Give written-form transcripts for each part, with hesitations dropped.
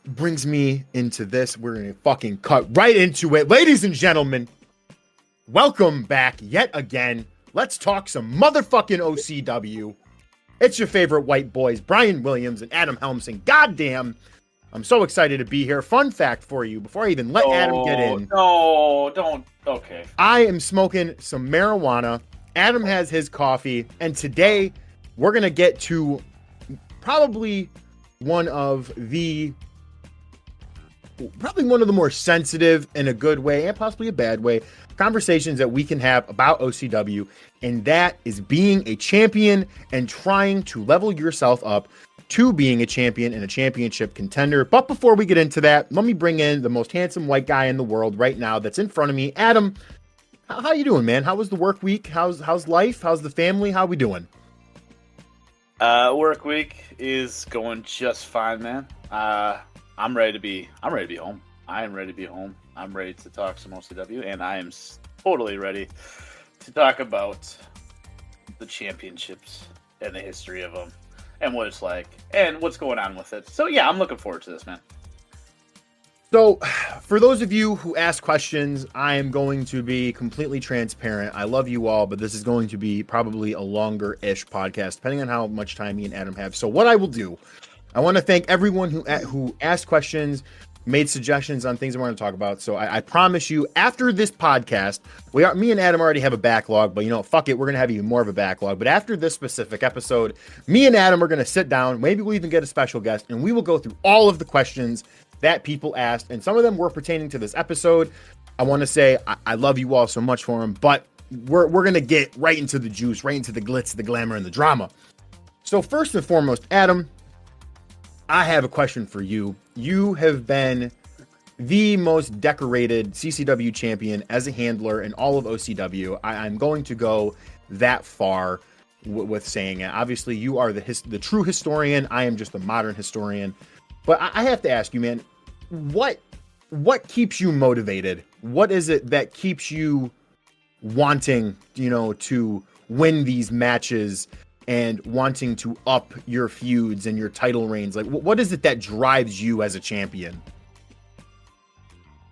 brings me into this. We're going to fucking cut right into it. Ladies and gentlemen, welcome back yet again. Let's talk some motherfucking OCW. It's your favorite white boys, Brian Williams and Adam Helmsing. Goddamn, I'm so excited to be here. Fun fact for you, before I even let Adam get in. No, don't. Okay. I am smoking some marijuana. Adam has his coffee. And today, we're going to get to probably one of the more sensitive in a good way and possibly a bad way conversations that we can have about OCW, and that is being a champion and trying to level yourself up to being a champion and a championship contender. But before we get into that, let me bring in the most handsome white guy in the world right now that's in front of me. Adam, how you doing, man? How was the work week? How's life? How's the family? How we doing? Work week is going just fine, man. I'm ready to be home. I am ready to be home. I'm ready to talk some OCW, and I am totally ready to talk about the championships and the history of them and what it's like and what's going on with it. So yeah, I'm looking forward to this, man. So for those of you who ask questions, I am going to be completely transparent. I love you all, but this is going to be probably a longer-ish podcast, depending on how much time me and Adam have. So what I will do, I want to thank everyone who asked questions, made suggestions on things I want to talk about. So I promise you, after this podcast, me and Adam already have a backlog, but fuck it, we're going to have even more of a backlog. But after this specific episode, me and Adam are going to sit down, maybe we'll even get a special guest, and we will go through all of the questions that people asked, and some of them were pertaining to this episode. I want to say I love you all so much for them, but we're going to get right into the juice, right into the glitz, the glamour, and the drama. So first and foremost, Adam, I have a question for you. You have been the most decorated CCW champion as a handler in all of OCW. I'm going to go that far with saying it. Obviously, you are the true historian. I am just a modern historian. But I have to ask you, man, what keeps you motivated? What is it that keeps you wanting, to win these matches and wanting to up your feuds and your title reigns? Like, what is it that drives you as a champion?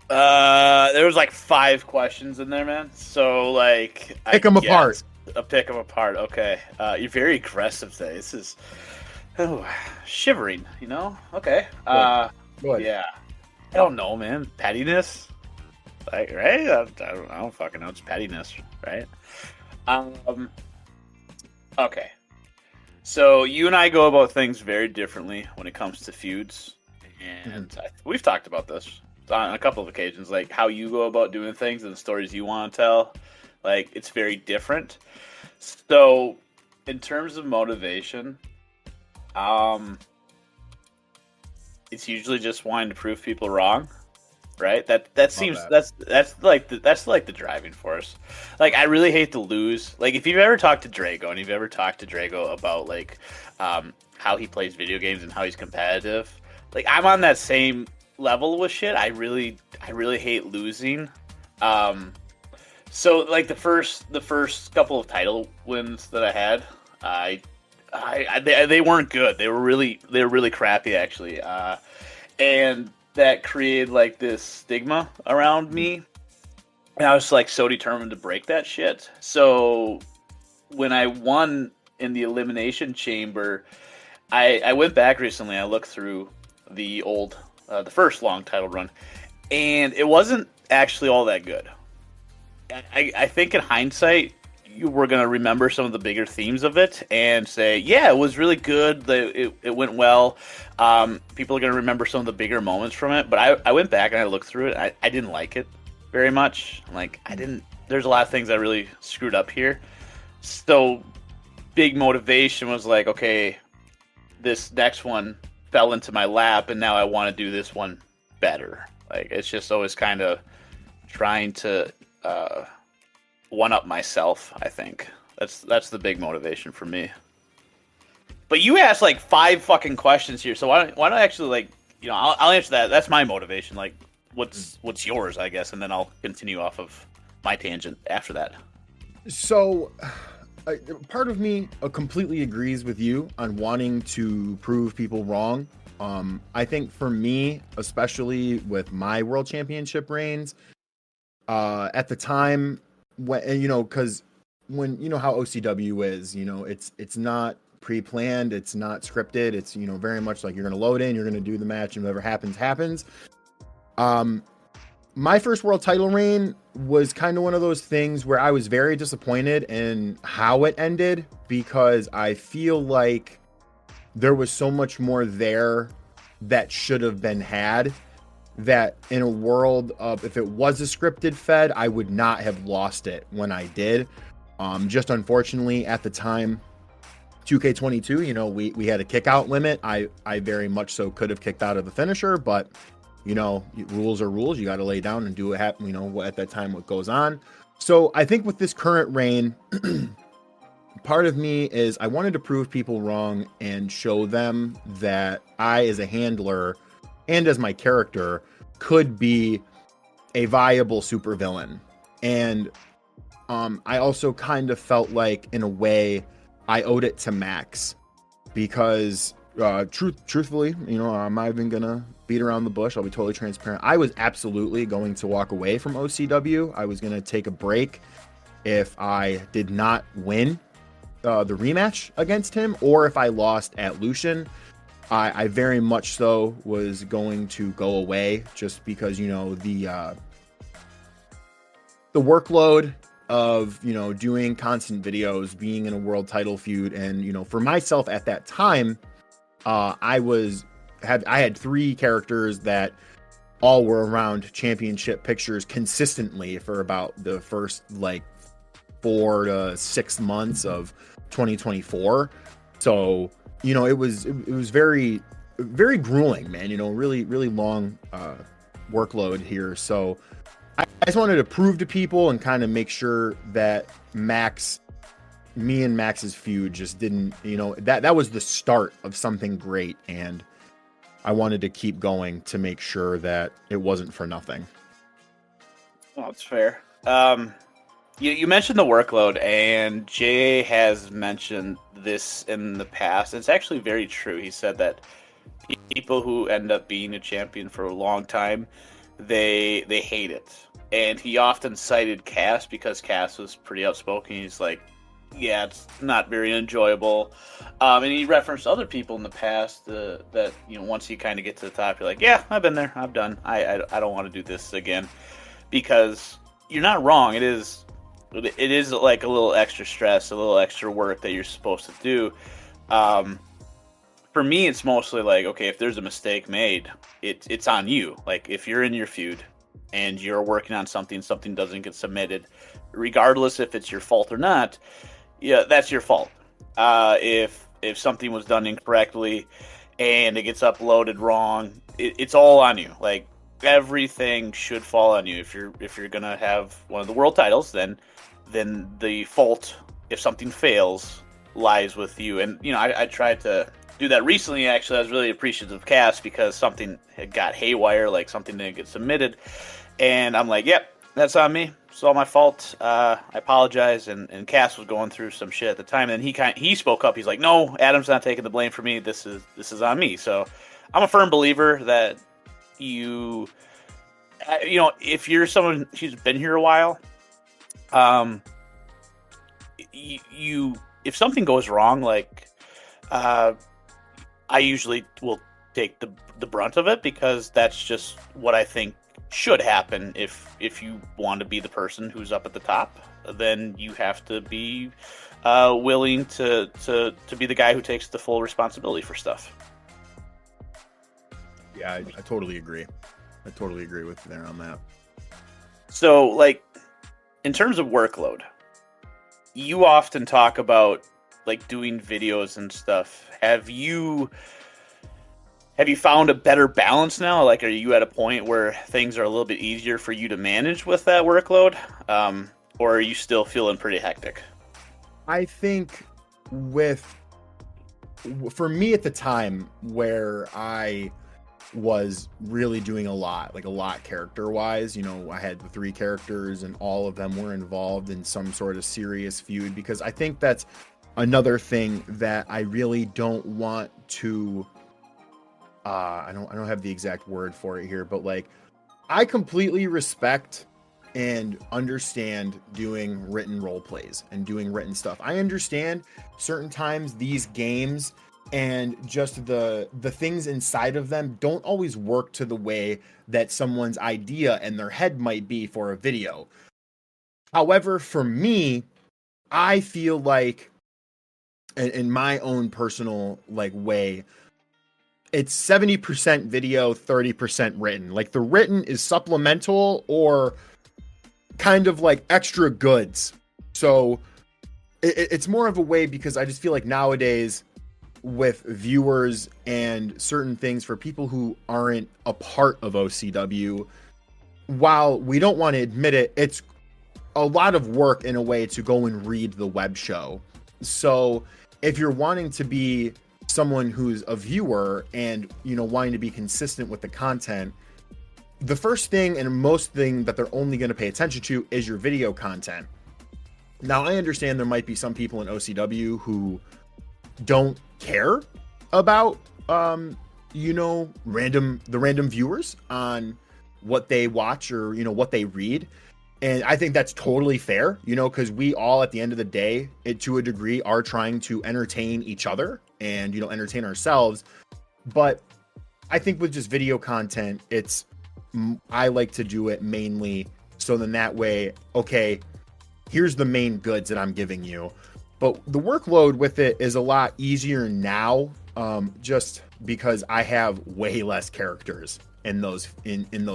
There was like 5 questions in there, man. So pick them apart. Pick them apart. Okay. You're very aggressive today. This is shivering. Okay. Good. Yeah. I don't know, man. Pettiness, right? I don't fucking know. It's pettiness, right? Okay. So you and I go about things very differently when it comes to feuds, and we've talked about this on a couple of occasions, like how you go about doing things and the stories you want to tell. Like, it's very different. So, in terms of motivation, it's usually just wanting to prove people wrong, right? That seems that's like the driving force. Like, I really hate to lose. Like, if you've ever talked to Drago and you've ever talked to Drago about how he plays video games and how he's competitive, like, I'm on that same level with shit. I really hate losing. So like the first couple of title wins that I had, they weren't good. They were really crappy, actually. And that created like this stigma around me. And I was like so determined to break that shit. So when I won in the Elimination Chamber, I went back recently. I looked through the first long title run, and it wasn't actually all that good. I think in hindsight, you were going to remember some of the bigger themes of it and say, yeah, it was really good. It went well. People are going to remember some of the bigger moments from it. But I went back and I looked through it. I didn't like it very much. There's a lot of things I really screwed up here. So big motivation was like, okay, this next one fell into my lap and now I want to do this one better. Like, it's just always kind of trying to one up myself. I think that's the big motivation for me. But you asked like 5 fucking questions here, so why don't I actually I'll answer that. That's my motivation. Like, what's yours, I guess, and then I'll continue off of my tangent after that. So, part of me completely agrees with you on wanting to prove people wrong. I think for me, especially with my world championship reigns, at the time when, because when, how OCW is, it's not pre-planned, it's not scripted, it's, very much like you're going to load in, you're going to do the match, and whatever happens, happens. My first world title reign was kind of one of those things where I was very disappointed in how it ended, because I feel like there was so much more there that should have been had, that in a world of, if it was a scripted Fed, I would not have lost it when I did. Just unfortunately at the time, 2K22, we had a kick out limit. I very much so could have kicked out of the finisher, but rules are rules. You got to lay down and do what happen, what at that time, what goes on. So I think with this current reign, part of me is I wanted to prove people wrong and show them that I, as a handler and as my character, could be a viable supervillain. And I also kind of felt like, in a way, I owed it to Max, because truthfully, I'm not even gonna beat around the bush. I'll be totally transparent. I was absolutely going to walk away from OCW. I was gonna take a break if I did not win the rematch against him, or if I lost at Lucian. I very much so was going to go away, just because the workload of doing constant videos, being in a world title feud, and for myself at that time, I had 3 characters that all were around championship pictures consistently for about the first 4 to 6 months of 2024. So it was very, very grueling, man. Really, really long workload here. So I just wanted to prove to people and kind of make sure that me and Max's feud just didn't, that was the start of something great, and I wanted to keep going to make sure that it wasn't for nothing. Well, that's fair. You mentioned the workload, and Jay has mentioned this in the past. It's actually very true. He said that people who end up being a champion for a long time, they hate it. And he often cited Cass, because Cass was pretty outspoken. He's like, yeah, it's not very enjoyable. And he referenced other people in the past that once you kind of get to the top, you're like, yeah, I've been there, I'm done. I don't want to do this again, because you're not wrong. It is like a little extra stress, a little extra work that you're supposed to do. For me, it's mostly like, okay, if there's a mistake made, it's on you. Like, if you're in your feud and you're working on something doesn't get submitted, regardless if it's your fault or not, yeah, that's your fault. If something was done incorrectly and it gets uploaded wrong, it's all on you. Like, everything should fall on you. If you're gonna have one of the world titles, then the fault, if something fails, lies with you. And I tried to do that recently. Actually, I was really appreciative of Cass, because something had got haywire, like something didn't get submitted, and I'm like, yep, that's on me. It's all my fault. I apologize. And Cass was going through some shit at the time, and he spoke up. He's like, no, Adam's not taking the blame for me. This is on me. So I'm a firm believer that if you're someone who's been here a while, if something goes wrong, like, I usually will take the brunt of it, because that's just what I think should happen. If you want to be the person who's up at the top, then you have to be willing to be the guy who takes the full responsibility for stuff. Yeah, I totally agree. I totally agree with you there on that. So, like, in terms of workload, you often talk about, like, doing videos and stuff. Have you found a better balance now? Like, are you at a point where things are a little bit easier for you to manage with that workload? Or are you still feeling pretty hectic? I think for me at the time, where I was really doing a lot character-wise, I had the 3 characters, and all of them were involved in some sort of serious feud, because I think that's another thing that I really don't want to I don't have the exact word for it here, but like I completely respect and understand doing written role plays and doing written stuff. I understand certain times these games and just the things inside of them don't always work to the way that someone's idea and their head might be for a video. However, for me, I feel like in my own personal like way, it's 70% video, 30% written. Like the written is supplemental or kind of like extra goods. So it's more of a way because I just feel like nowadays with viewers and certain things for people who aren't a part of OCW, while we don't want to admit it, it's a lot of work in a way to go and read the web show. So if you're wanting to be someone who's a viewer and, you know, wanting to be consistent with the content, the first thing and most thing that they're only going to pay attention to is your video content. Now, I understand there might be some people in OCW who don't care about, you know, the random viewers on what they watch or, you know, what they read. And I think that's totally fair, you know, because we all at the end of the day, to a degree, are trying to entertain each other and, you know, entertain ourselves. But I think with just video content, I like to do it mainly so then that way, okay, here's the main goods that I'm giving you. But the workload with it is a lot easier now, just because I have way less characters in those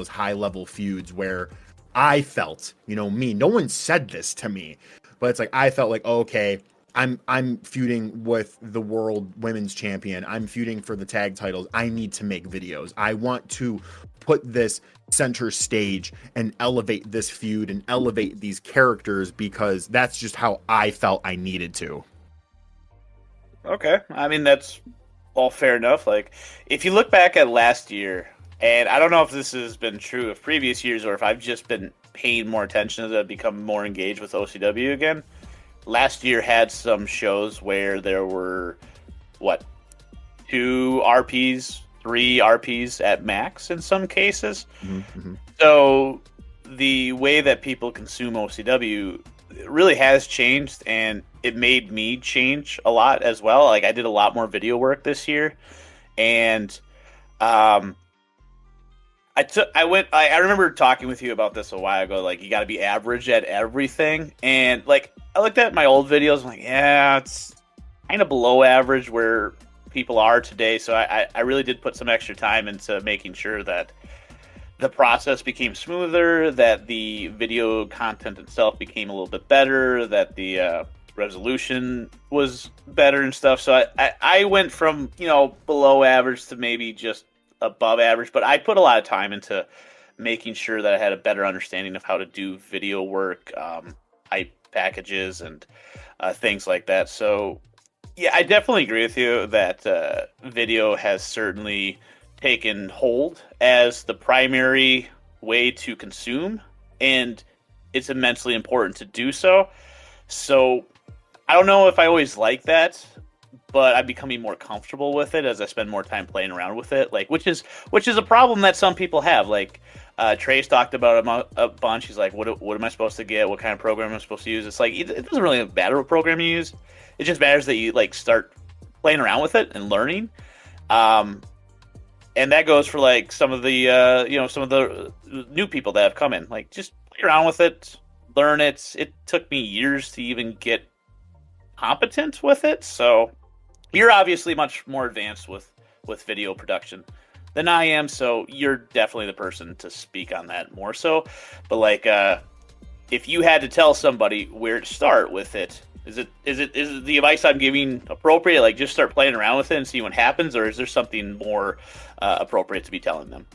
high level feuds where I felt, you know, no one said this to me, but it's like, I felt like, oh, okay, I'm feuding with the world women's champion. I'm feuding for the tag titles. I need to make videos. I want to put this center stage and elevate this feud and elevate these characters because that's just how I felt I needed to. Okay. I mean, that's all fair enough. Like, if you look back at last year, and I don't know if this has been true of previous years or if I've just been paying more attention as I've become more engaged with OCW again. Last year had some shows where there were, 2 RPs, 3 RPs at max in some cases. Mm-hmm. So the way that people consume OCW really has changed, and it made me change a lot as well. Like, I did a lot more video work this year, and I remember talking with you about this a while ago. Like, you got to be average at everything, and like I looked at my old videos. I'm like, yeah, it's kind of below average where people are today. So I really did put some extra time into making sure that the process became smoother, that the video content itself became a little bit better, that the resolution was better and stuff. So I went from, you know, below average to maybe just above average, but I put a lot of time into making sure that I had a better understanding of how to do video work, hype packages, and things like that. So yeah, I definitely agree with you that video has certainly taken hold as the primary way to consume, and it's immensely important to do so. So I don't know if I always like that, but I'm becoming more comfortable with it as I spend more time playing around with it. Like, which is a problem that some people have. Like, Trace talked about a bunch. He's like, what am I supposed to get? What kind of program am I supposed to use? It's like, it doesn't really matter what program you use. It just matters that you like start playing around with it and learning. And that goes for like some of the new people that have come in. Like, just play around with it, learn it. It took me years to even get competent with it. So you're obviously much more advanced with video production than I am, so you're definitely the person to speak on that more so. But like, if you had to tell somebody where to start with it, is the advice I'm giving appropriate? Like, just start playing around with it and see what happens, or is there something more appropriate to be telling them?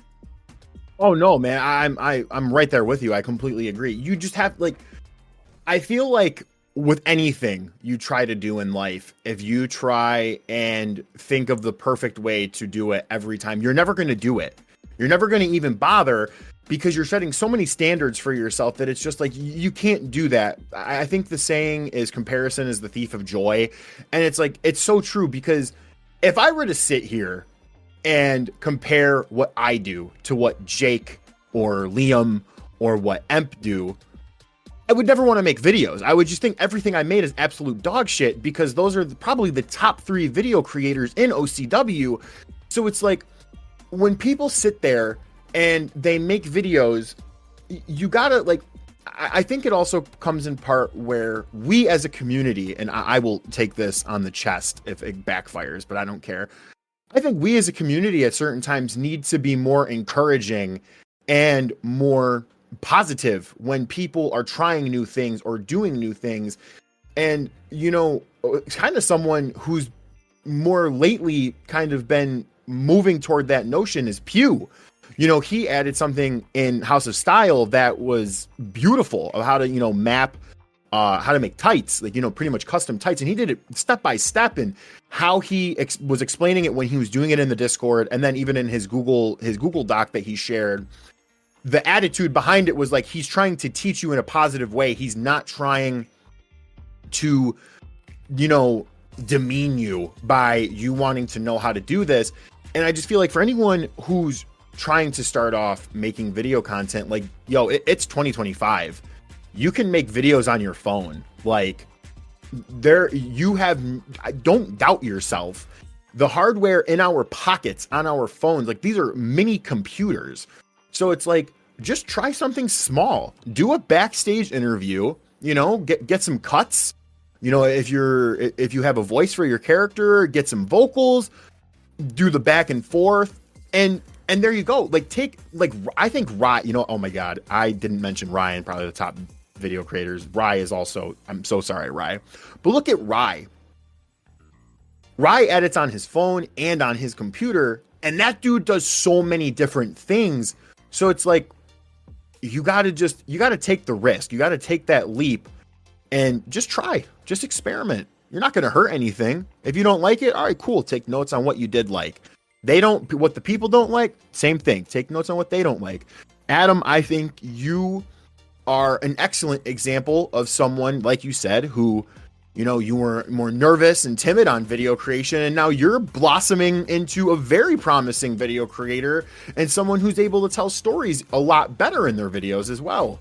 Oh no, man, I'm right there with you. I completely agree. You just have, like, I feel like with anything you try to do in life, if you try and think of the perfect way to do it every time, you're never going to do it. You're never going to even bother because you're setting so many standards for yourself that it's just like, you can't do that. I think the saying is comparison is the thief of joy. And it's like, it's so true, because if I were to sit here and compare what I do to what Jake or Liam or what Emp do, I would never want to make videos. I would just think everything I made is absolute dog shit because those are probably the top 3 video creators in OCW. So it's like when people sit there and they make videos, you gotta like, I think it also comes in part where we as a community, and I will take this on the chest if it backfires, but I don't care. I think we as a community at certain times need to be more encouraging and more positive when people are trying new things or doing new things. And, you know, kind of someone who's more lately kind of been moving toward that notion is Pew. You know, he added something in House of Style that was beautiful of how to, you know, map how to make tights, like, you know, pretty much custom tights. And he did it step by step, and how he was explaining it when he was doing it in the Discord. And then even in his Google Doc that he shared, the attitude behind it was like, he's trying to teach you in a positive way. He's not trying to, you know, demean you by you wanting to know how to do this. And I just feel like for anyone who's trying to start off making video content, like, yo, it's 2025. You can make videos on your phone. Like, don't doubt yourself. The hardware in our pockets on our phones, like, these are mini computers. So it's like, just try something small. Do a backstage interview, you know, get some cuts. You know, if you have a voice for your character, get some vocals, do the back and forth, and there you go. Like, I think Riot, you know, oh my God, I didn't mention Ryan, probably the top video creators. Rye is also, I'm so sorry, Rye. But look at Rye. Rye edits on his phone and on his computer, and that dude does so many different things. So it's like, you got to take the risk. You got to take that leap and just try, just experiment. You're not going to hurt anything. If you don't like it, all right, cool. Take notes on what you did like. What the people don't like, same thing. Take notes on what they don't like. Adam, I think you are an excellent example of someone, like you said, who, you know, you were more nervous and timid on video creation, and now you're blossoming into a very promising video creator and someone who's able to tell stories a lot better in their videos as well.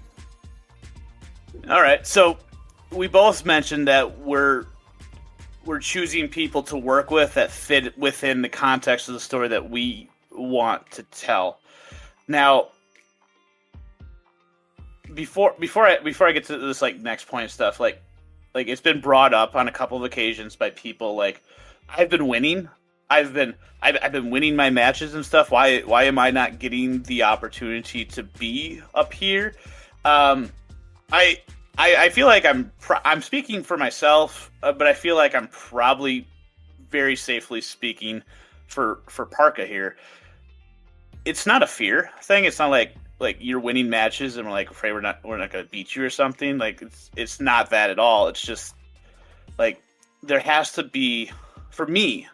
All right, so we both mentioned that we're choosing people to work with that fit within the context of the story that we want to tell. Now, before I get to this, like, next point and stuff, like it's been brought up on a couple of occasions by people, like, I've been winning. I've been winning my matches and stuff. Why am I not getting the opportunity to be up here? I feel like I'm speaking for myself, but I feel like I'm probably very safely speaking for Parca here. It's not a fear thing. It's not like you're winning matches and we're like afraid we're not going to beat you or something. Like, it's not that at all. It's just like, there has to be, for me,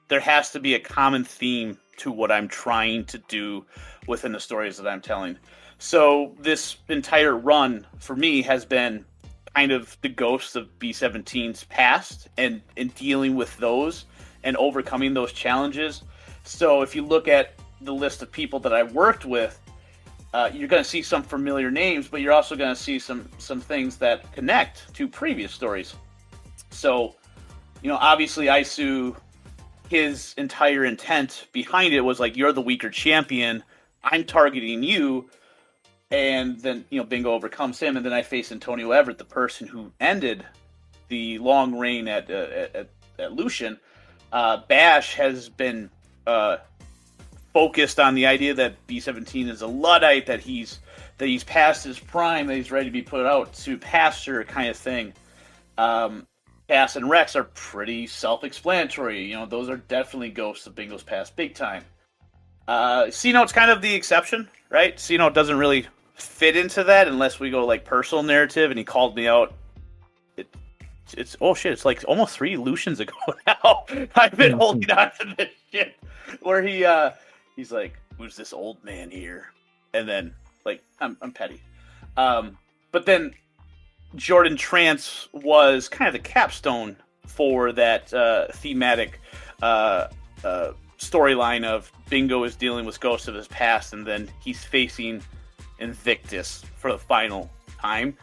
there has to be a common theme to what I'm trying to do within the stories that I'm telling. So this entire run for me has been kind of the ghosts of B17's past and dealing with those and overcoming those challenges. So if you look at the list of people that I worked with, you're going to see some familiar names, but you're also going to see some things that connect to previous stories. So, you know, obviously Isu, his entire intent behind it was like, you're the weaker champion, I'm targeting you, and then, you know, Bingo overcomes him, and then I face Antonio Everett, the person who ended the long reign at Lucian. Bash has been focused on the idea that B17 is a Luddite, that he's past his prime, that he's ready to be put out to pasture kind of thing. Cass and Rex are pretty self-explanatory. You know, those are definitely ghosts of Bingo's past big time. C-Note's kind of the exception, right? C-Note doesn't really fit into that unless we go like personal narrative, and he called me out. It's oh shit, it's like almost 3 Lucians ago now. I've been holding on to this shit where he's like, who's this old man here? And then, like, I'm petty. But then Jordan Trance was kind of the capstone for that thematic storyline of Bingo is dealing with ghosts of his past, and then he's facing Invictus for the final time.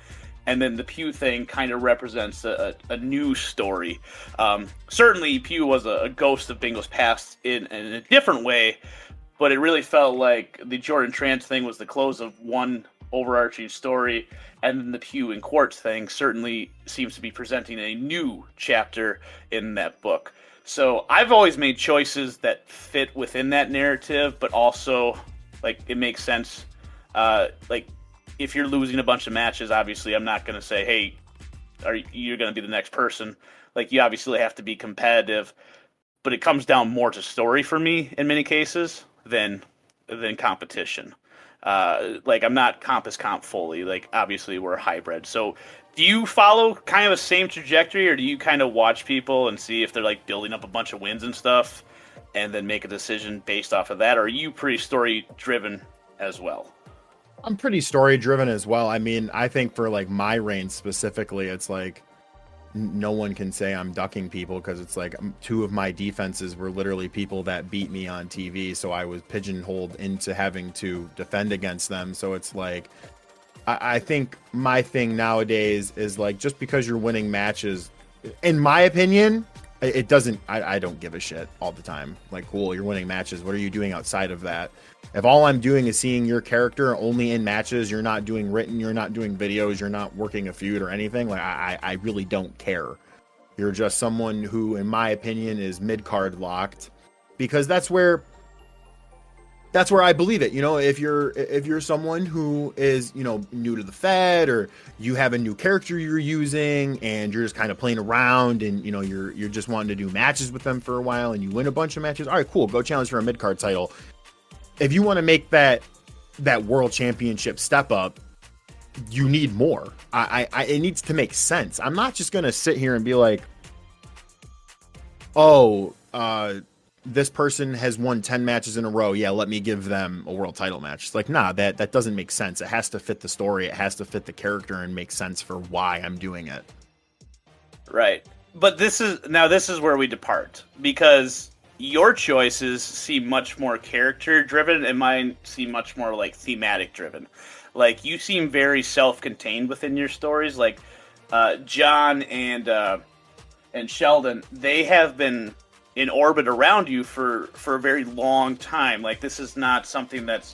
And then the Pew thing kind of represents a new story. Certainly, Pew was a ghost of Bingo's past in a different way, but it really felt like the Jordan Trance thing was the close of one overarching story, and then the Pew and Quartz thing certainly seems to be presenting a new chapter in that book. So I've always made choices that fit within that narrative, but also, like, it makes sense. Like, if you're losing a bunch of matches, obviously I'm not going to say, hey, you're going to be the next person. Like, you obviously have to be competitive, but it comes down more to story for me in many cases than competition. Like, I'm not comp as comp fully. Like, obviously we're a hybrid. So do you follow kind of the same trajectory, or do you kind of watch people and see if they're like building up a bunch of wins and stuff and then make a decision based off of that? Or are you pretty story driven as well? I'm pretty story driven as well. I mean, I think for like my reign specifically, it's like no one can say I'm ducking people, because it's like two of my defenses were literally people that beat me on TV. So I was pigeonholed into having to defend against them. So it's like, I think my thing nowadays is like, just because you're winning matches, in my opinion, it doesn't, I don't give a shit all the time. Like, cool, you're winning matches. What are you doing outside of that? If all I'm doing is seeing your character only in matches, you're not doing written, you're not doing videos, you're not working a feud or anything, like, I really don't care. You're just someone who, in my opinion, is mid-card locked, because that's where I believe it. You know, if you're someone who is, you know, new to the Fed, or you have a new character you're using and you're just kind of playing around, and, you know, you're just wanting to do matches with them for a while, and you win a bunch of matches, all right, cool, go challenge for a mid-card title. If you want to make that world championship step up, you need more. It needs to make sense. I'm not just going to sit here and be like, oh, this person has won 10 matches in a row. Yeah, let me give them a world title match. It's like, nah, that doesn't make sense. It has to fit the story. It has to fit the character and make sense for why I'm doing it. Right. But this is where we depart, because your choices seem much more character driven and mine seem much more like thematic driven. Like, you seem very self-contained within your stories. Like, John and Sheldon, they have been in orbit around you for a very long time. Like, this is not something that's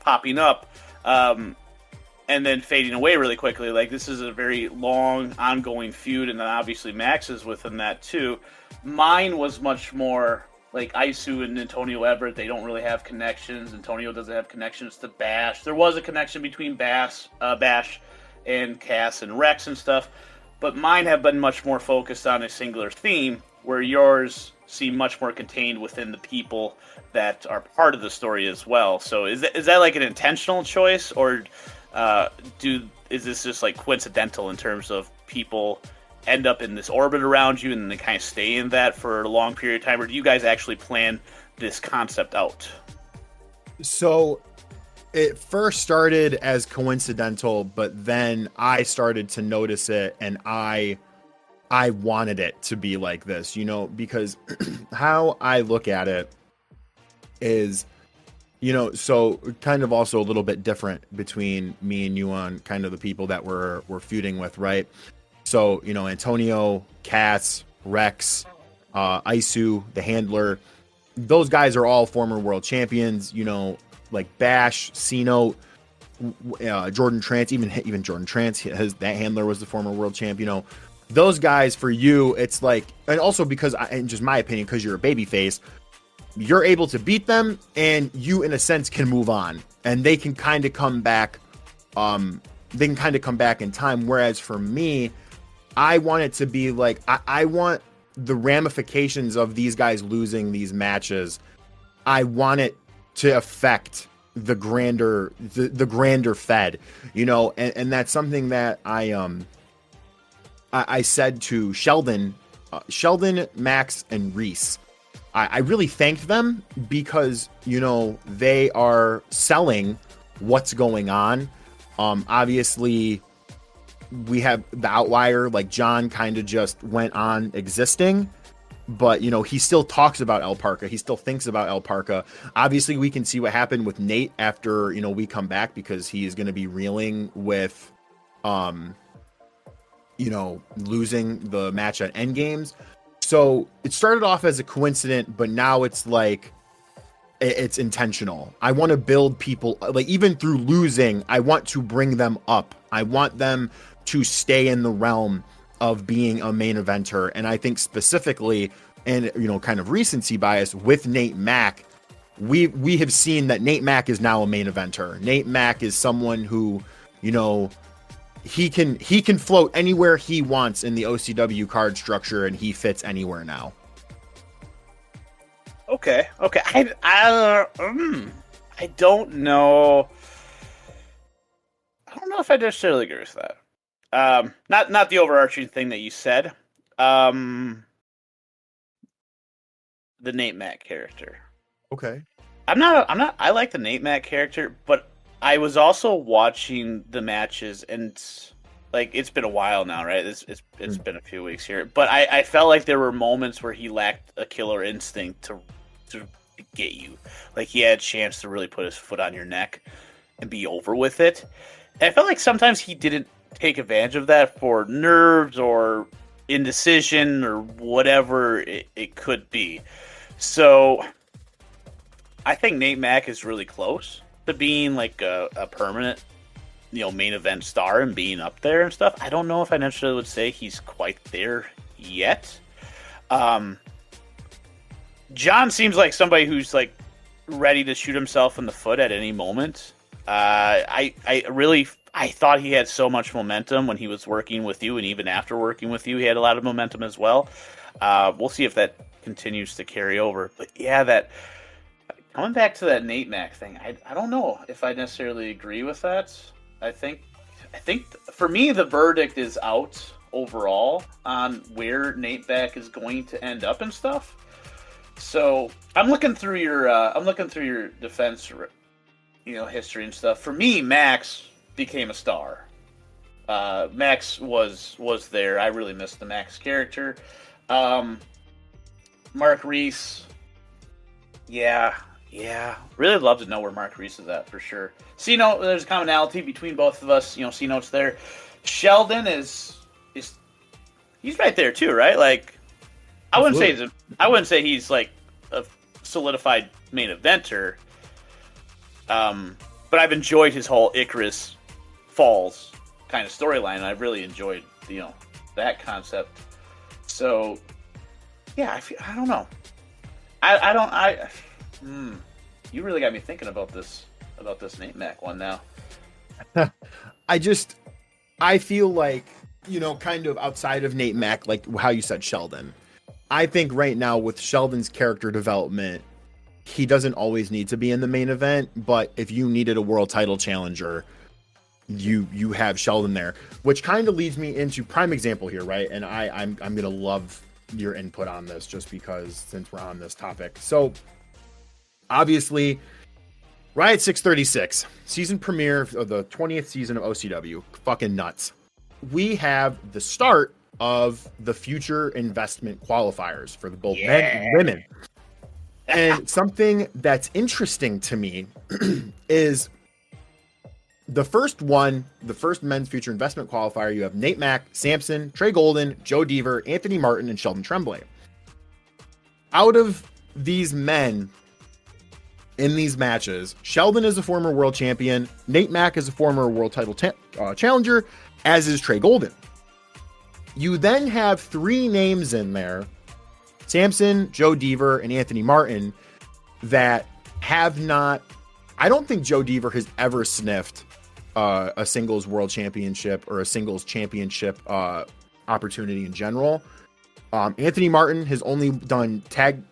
popping up and then fading away really quickly. Like, this is a very long ongoing feud, and then obviously Max is within that too. Mine was much more like Isu and Antonio Everett. They don't really have connections. Antonio doesn't have connections to Bash. There was a connection between Bash and Cass and Rex and stuff, but mine have been much more focused on a singular theme, where yours seem much more contained within the people that are part of the story as well. So is that like an intentional choice, or is this just like coincidental in terms of people end up in this orbit around you and they kind of stay in that for a long period of time, or do you guys actually plan this concept out? So it first started as coincidental, but then I started to notice it, and I wanted it to be like this, you know, because how I look at it is, you know, so kind of also a little bit different between me and you on kind of the people that we're feuding with, right? So, you know, Antonio, Cass, Rex, Isu, the handler, those guys are all former world champions, you know, like Bash, C-Note, Jordan Trance, even Jordan Trance, that handler was the former world champ, you know. Those guys, for you, it's like, and also because, in just my opinion, because you're a babyface, you're able to beat them, and you, in a sense, can move on, and they can kind of come back. They can kind of come back in time. Whereas for me, I want it to be like, I want the ramifications of these guys losing these matches. I want it to affect the grander Fed, you know, and that's something that I said to Sheldon, Max, and Reese. I really thanked them, because, you know, they are selling what's going on. Obviously, we have the outlier, like John kind of just went on existing, but he still talks about El Parca. He still thinks about El Parca. Obviously, we can see what happened with Nate after we come back, because he is going to be reeling with, losing the match at Endgames. So it started off as a coincidence, but now it's like it's intentional. I want to build people, like, even through losing, I want to bring them up. I want them to stay in the realm of being a main eventer. And I think specifically, and kind of recency bias with Nate Mack, we have seen that Nate Mack is now a main eventer. Nate Mack is someone who, he can float anywhere he wants in the OCW card structure, and he fits anywhere now. Okay. I don't know. I don't know if I necessarily agree with that. Not the overarching thing that you said. The Nate Mack character. Okay. I like the Nate Mack character, but I was also watching the matches, and like, it's been a while now, right? It's been a few weeks here, but I felt like there were moments where he lacked a killer instinct to get you. Like, he had a chance to really put his foot on your neck and be over with it. And I felt like sometimes he didn't take advantage of that for nerves or indecision or whatever it could be. So I think Nate Mack is really close to being like a permanent, main event star and being up there and stuff. I don't know if I necessarily would say he's quite there yet. John seems like somebody who's like ready to shoot himself in the foot at any moment. I thought he had so much momentum when he was working with you, and even after working with you, he had a lot of momentum as well. We'll see if that continues to carry over. But yeah, that coming back to that Nate Mack thing, I don't know if I necessarily agree with that. I think for me the verdict is out overall on where Nate Mack is going to end up and stuff. So I'm looking through your defense, history and stuff. For me, Max became a star. Max was there. I really missed the Max character. Mark Reese, yeah. Really love to know where Mark Reese is at for sure. C-Note, there's a commonality between both of us. C-Note's there. Sheldon is he's right there too, right? Like, I wouldn't say he's like a solidified main eventer. But I've enjoyed his whole Icarus Falls kind of storyline. I've really enjoyed that concept. So yeah, I don't know. You really got me thinking about this Nate Mack one now. I feel like, kind of outside of Nate Mack, like how you said Sheldon. I think right now with Sheldon's character development, he doesn't always need to be in the main event, but if you needed a world title challenger, you have Sheldon there, which kind of leads me into prime example here, right? And I'm gonna love your input on this just because since we're on this topic. So obviously, Riot 636 season premiere of the 20th season of OCW, fucking nuts. We have the start of the future investment qualifiers for both men and women. And something that's interesting to me is the first men's future investment qualifier. You have Nate Mack, Samson, Trey Golden, Joe Deaver, Anthony Martin, and Sheldon Tremblay. Out of these men in these matches, Sheldon is a former world champion. Nate Mack is a former world title challenger, as is Trey Golden. You then have three names in there, Samson, Joe Deaver, and Anthony Martin, that have not... I don't think Joe Deaver has ever sniffed a singles world championship or a singles championship opportunity in general. Anthony Martin has only done tag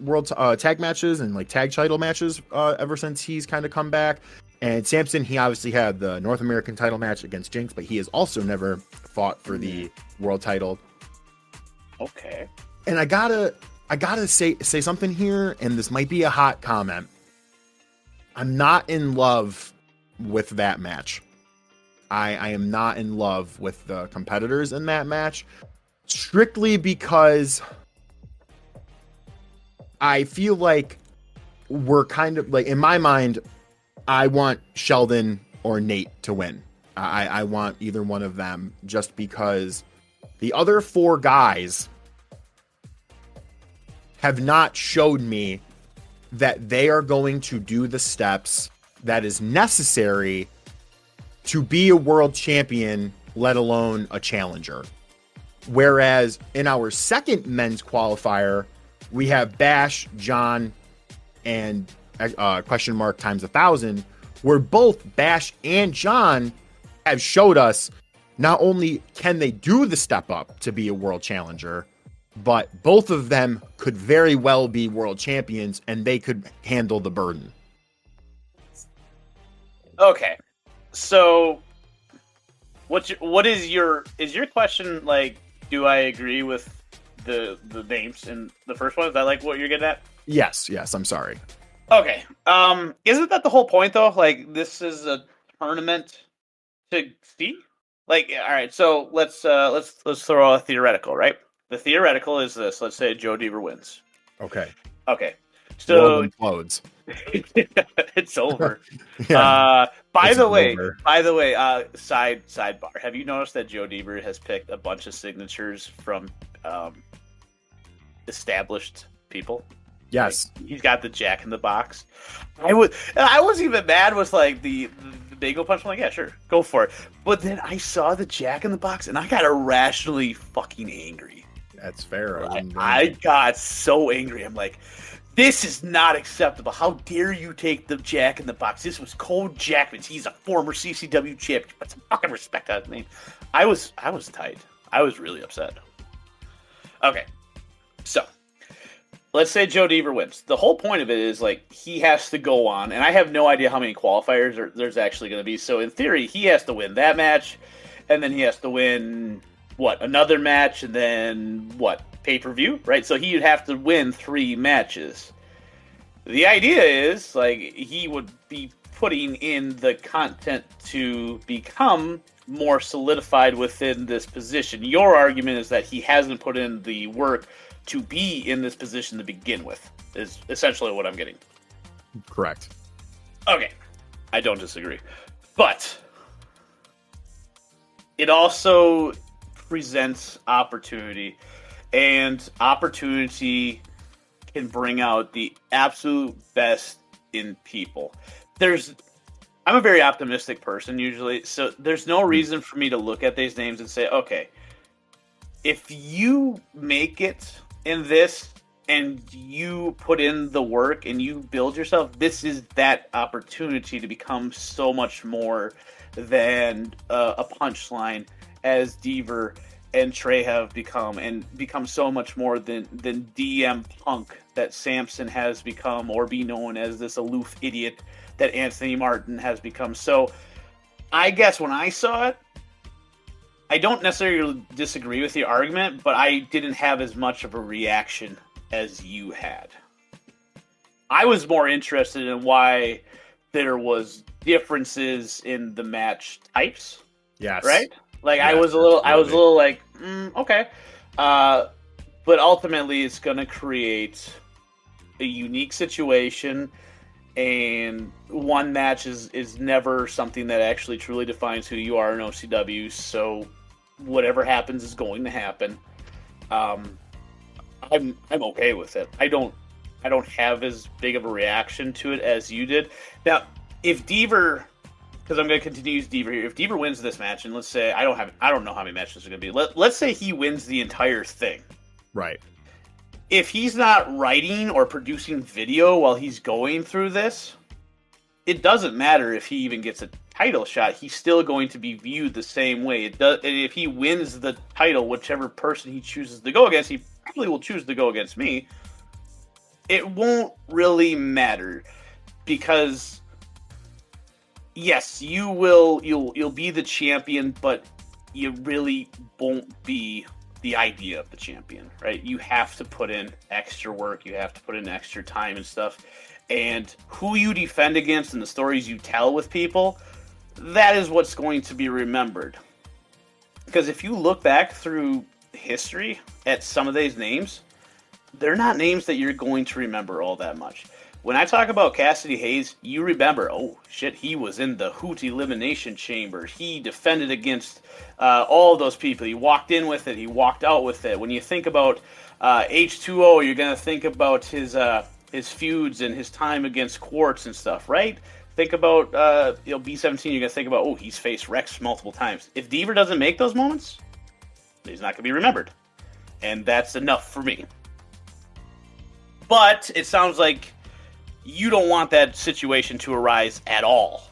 matches and like tag title matches ever since he's kind of come back. And Samson, he obviously had the North American title match against Jinx, but he has also never fought for the world title. Okay. And I gotta say something here, and this might be a hot comment. I'm not in love with that match. I am not in love with the competitors in that match, strictly because I feel like we're kind of like, in my mind, I want Sheldon or Nate to win. I want either one of them, just because the other four guys have not showed me that they are going to do the steps that is necessary to be a world champion, let alone a challenger. Whereas in our second men's qualifier, we have Bash, John, and question mark times 1,000, where both Bash and John have showed us not only can they do the step up to be a world challenger, but both of them could very well be world champions, and they could handle the burden. Okay, so what is your question, like, do I agree with the names in the first one? Is that like what you're getting at? Yes, I'm sorry. Okay. Isn't that the whole point though? Like, this is a tournament to see? Like, all right, so let's throw a theoretical, right? The theoretical is this. Let's say Joe Deaver wins. Okay. So implodes. It's over. Yeah, by the way, sidebar. Have you noticed that Joe Deaver has picked a bunch of signatures from established people? Yes. Like, he's got the Jack in the Box. I was even mad with like the bagel punch. I'm like, yeah, sure, go for it. But then I saw the Jack in the Box, and I got irrationally fucking angry. That's fair. I got so angry. I'm like, this is not acceptable. How dare you take the Jack in the Box? This was Cole Jackman. He's a former CCW champion. Put some fucking respect on his name. I was tight. I was really upset. Okay, so let's say Joe Deaver wins. The whole point of it is, like, he has to go on, and I have no idea how many qualifiers there's actually going to be. So in theory, he has to win that match, and then he has to win, another match, and then pay-per-view, right? So he would have to win 3 matches. The idea is, like, he would be putting in the content to become more solidified within this position. Your argument is that he hasn't put in the work to be in this position to begin with, is essentially what I'm getting. Correct. Okay. I don't disagree. But it also presents opportunity, and opportunity can bring out the absolute best in people. I'm a very optimistic person usually, so there's no reason for me to look at these names and say, okay, if you make it in this and you put in the work and you build yourself, this is that opportunity to become so much more than a punchline, as Deaver and Trey have become, and become so much more than DM Punk that Samson has become, or be known as this aloof idiot that Anthony Martin has become. So I guess when I saw it, I don't necessarily disagree with the argument, but I didn't have as much of a reaction as you had. I was more interested in why there was differences in the match types. Yes. Right? Like, yes, I was a little like, okay. But ultimately it's going to create a unique situation, and one match is never something that actually truly defines who you are in OCW. So whatever happens is going to happen. I'm okay with it. I don't have as big of a reaction to it as you did. Now, if Deaver, because I'm going to continue to use Deaver here, if Deaver wins this match, and let's say I don't know how many matches are going to be. Let's say he wins the entire thing. Right. If he's not writing or producing video while he's going through this, it doesn't matter if he even gets a title shot. He's still going to be viewed the same way. It does. And if he wins the title, whichever person he chooses to go against, he probably will choose to go against me. It won't really matter, because yes, you'll be the champion, but you really won't be the idea of the champion, right? You have to put in extra work. You have to put in extra time and stuff. And who you defend against and the stories you tell with people, that is what's going to be remembered. Because if you look back through history at some of these names, they're not names that you're going to remember all that much. When I talk about Cassidy Hayes, you remember, oh shit, he was in the Hoot Elimination Chamber. He defended against all of those people. He walked in with it. He walked out with it. When you think about H2O, you're going to think about his feuds and his time against Quartz and stuff, right? Think about B17. You're going to think about, oh, he's faced Rex multiple times. If Deaver doesn't make those moments, he's not going to be remembered, and that's enough for me. But it sounds like you don't want that situation to arise at all.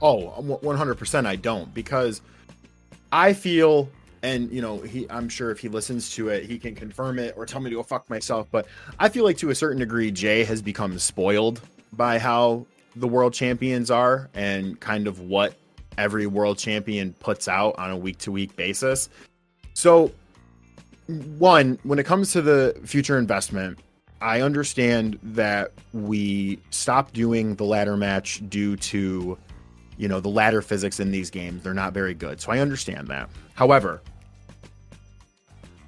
Oh, 100% I don't, because I feel, and I'm sure if he listens to it, he can confirm it or tell me to go fuck myself, but I feel like to a certain degree, Jay has become spoiled by how the world champions are and kind of what every world champion puts out on a week-to-week basis. So, one, when it comes to the future investment, I understand that we stopped doing the ladder match due to, the ladder physics in these games. They're not very good. So I understand that. However,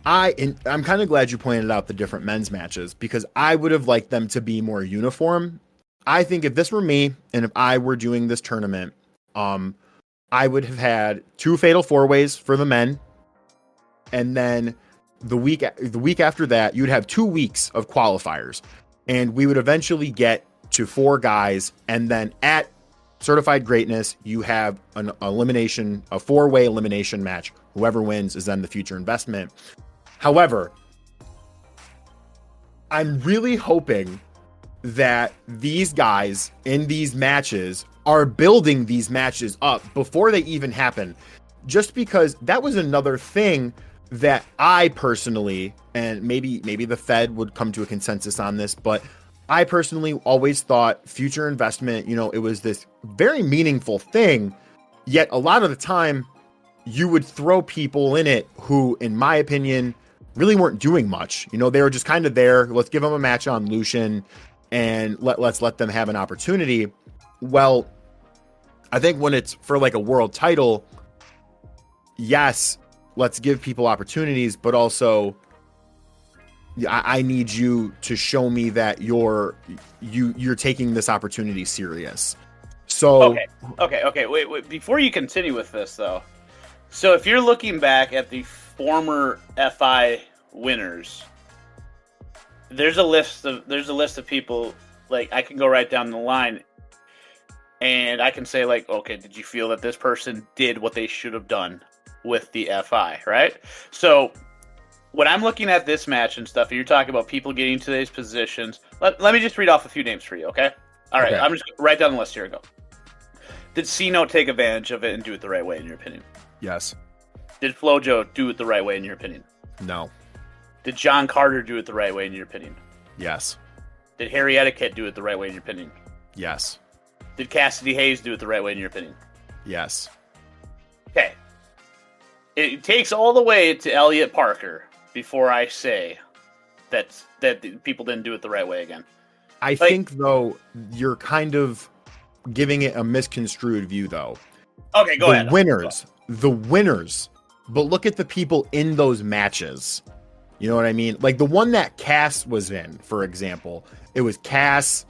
I'm kind of glad you pointed out the different men's matches, because I would have liked them to be more uniform. I think if this were me and if I were doing this tournament, I would have had 2 fatal 4-ways for the men, and then the week after that, you'd have 2 weeks of qualifiers, and we would eventually get to 4 guys. And then at Certified Greatness, you have a 4-way elimination match. Whoever wins is then the future investment. However, I'm really hoping that these guys in these matches are building these matches up before they even happen, just because that was another thing that I personally, and maybe the Fed would come to a consensus on this, but I personally always thought future investment, it was this very meaningful thing, yet a lot of the time you would throw people in it who, in my opinion, really weren't doing much. They were just kind of there. Let's give them a match on Lucian and let's let them have an opportunity. Well, I think when it's for like a world title, yes, let's give people opportunities, but also I need you to show me that you're taking this opportunity serious. So okay. Wait. Before you continue with this, though, so if you're looking back at the former FI winners, there's a list of people. Like, I can go right down the line, and I can say, like, okay, did you feel that this person did what they should have done with the FI, right? So when I'm looking at this match and stuff, you're talking about people getting to these positions. Let me just read off a few names for you, okay? All right, okay. I'm just right down the list. Here we go. Did C-Note take advantage of it and do it the right way, in your opinion? Yes. Did FloJo do it the right way, in your opinion? No. Did John Carter do it the right way, in your opinion? Yes. Did Harry Etiquette do it the right way, in your opinion? Yes. Did Cassidy Hayes do it the right way, in your opinion? Yes. Okay. It takes all the way to Elliot Parker before I say that people didn't do it the right way again. I think, though, you're kind of giving it a misconstrued view, though. Okay, go ahead. The winners, but look at the people in those matches. You know what I mean? Like the one that Cass was in, for example, it was Cass,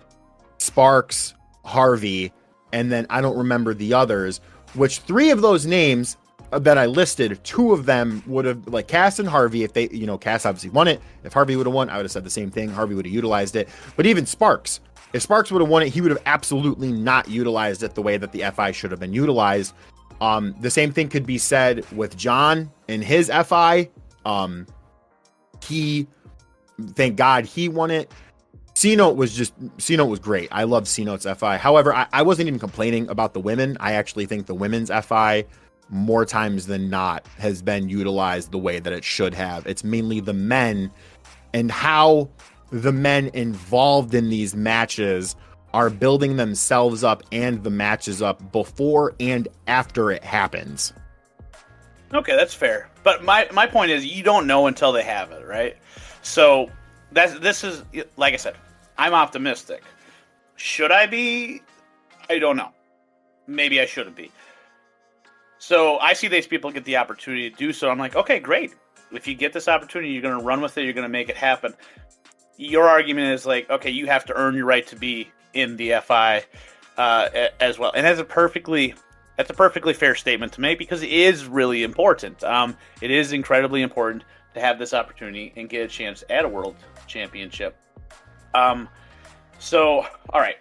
Sparks, Harvey, and then I don't remember the others, which 3 of those names that I listed, 2 of them would have, like Cass and Harvey, if they, Cass obviously won it. If Harvey would have won, I would have said the same thing. Harvey would have utilized it. But even Sparks, if Sparks would have won it, he would have absolutely not utilized it the way that the FI should have been utilized. The same thing could be said with John and his FI. Thank God he won it. C-Note was great. I love C-Note's FI. However, I wasn't even complaining about the women. I actually think the women's FI, more times than not, has been utilized the way that it should have. It's mainly the men and how the men involved in these matches are building themselves up and the matches up before and after it happens. Okay, that's fair. But my point is, you don't know until they have it, right? So this is, like I said, I'm optimistic. Should I be? I don't know. Maybe I shouldn't be. So I see these people get the opportunity to do so. I'm like, okay, great. if you get this opportunity, you're going to run with it. You're going to make it happen. Your argument is like, okay, you have to earn your right to be in the FI as well, and that's a perfectly fair statement to make because it is really important. It is incredibly important to have this opportunity and get a chance at a world championship. So, all right,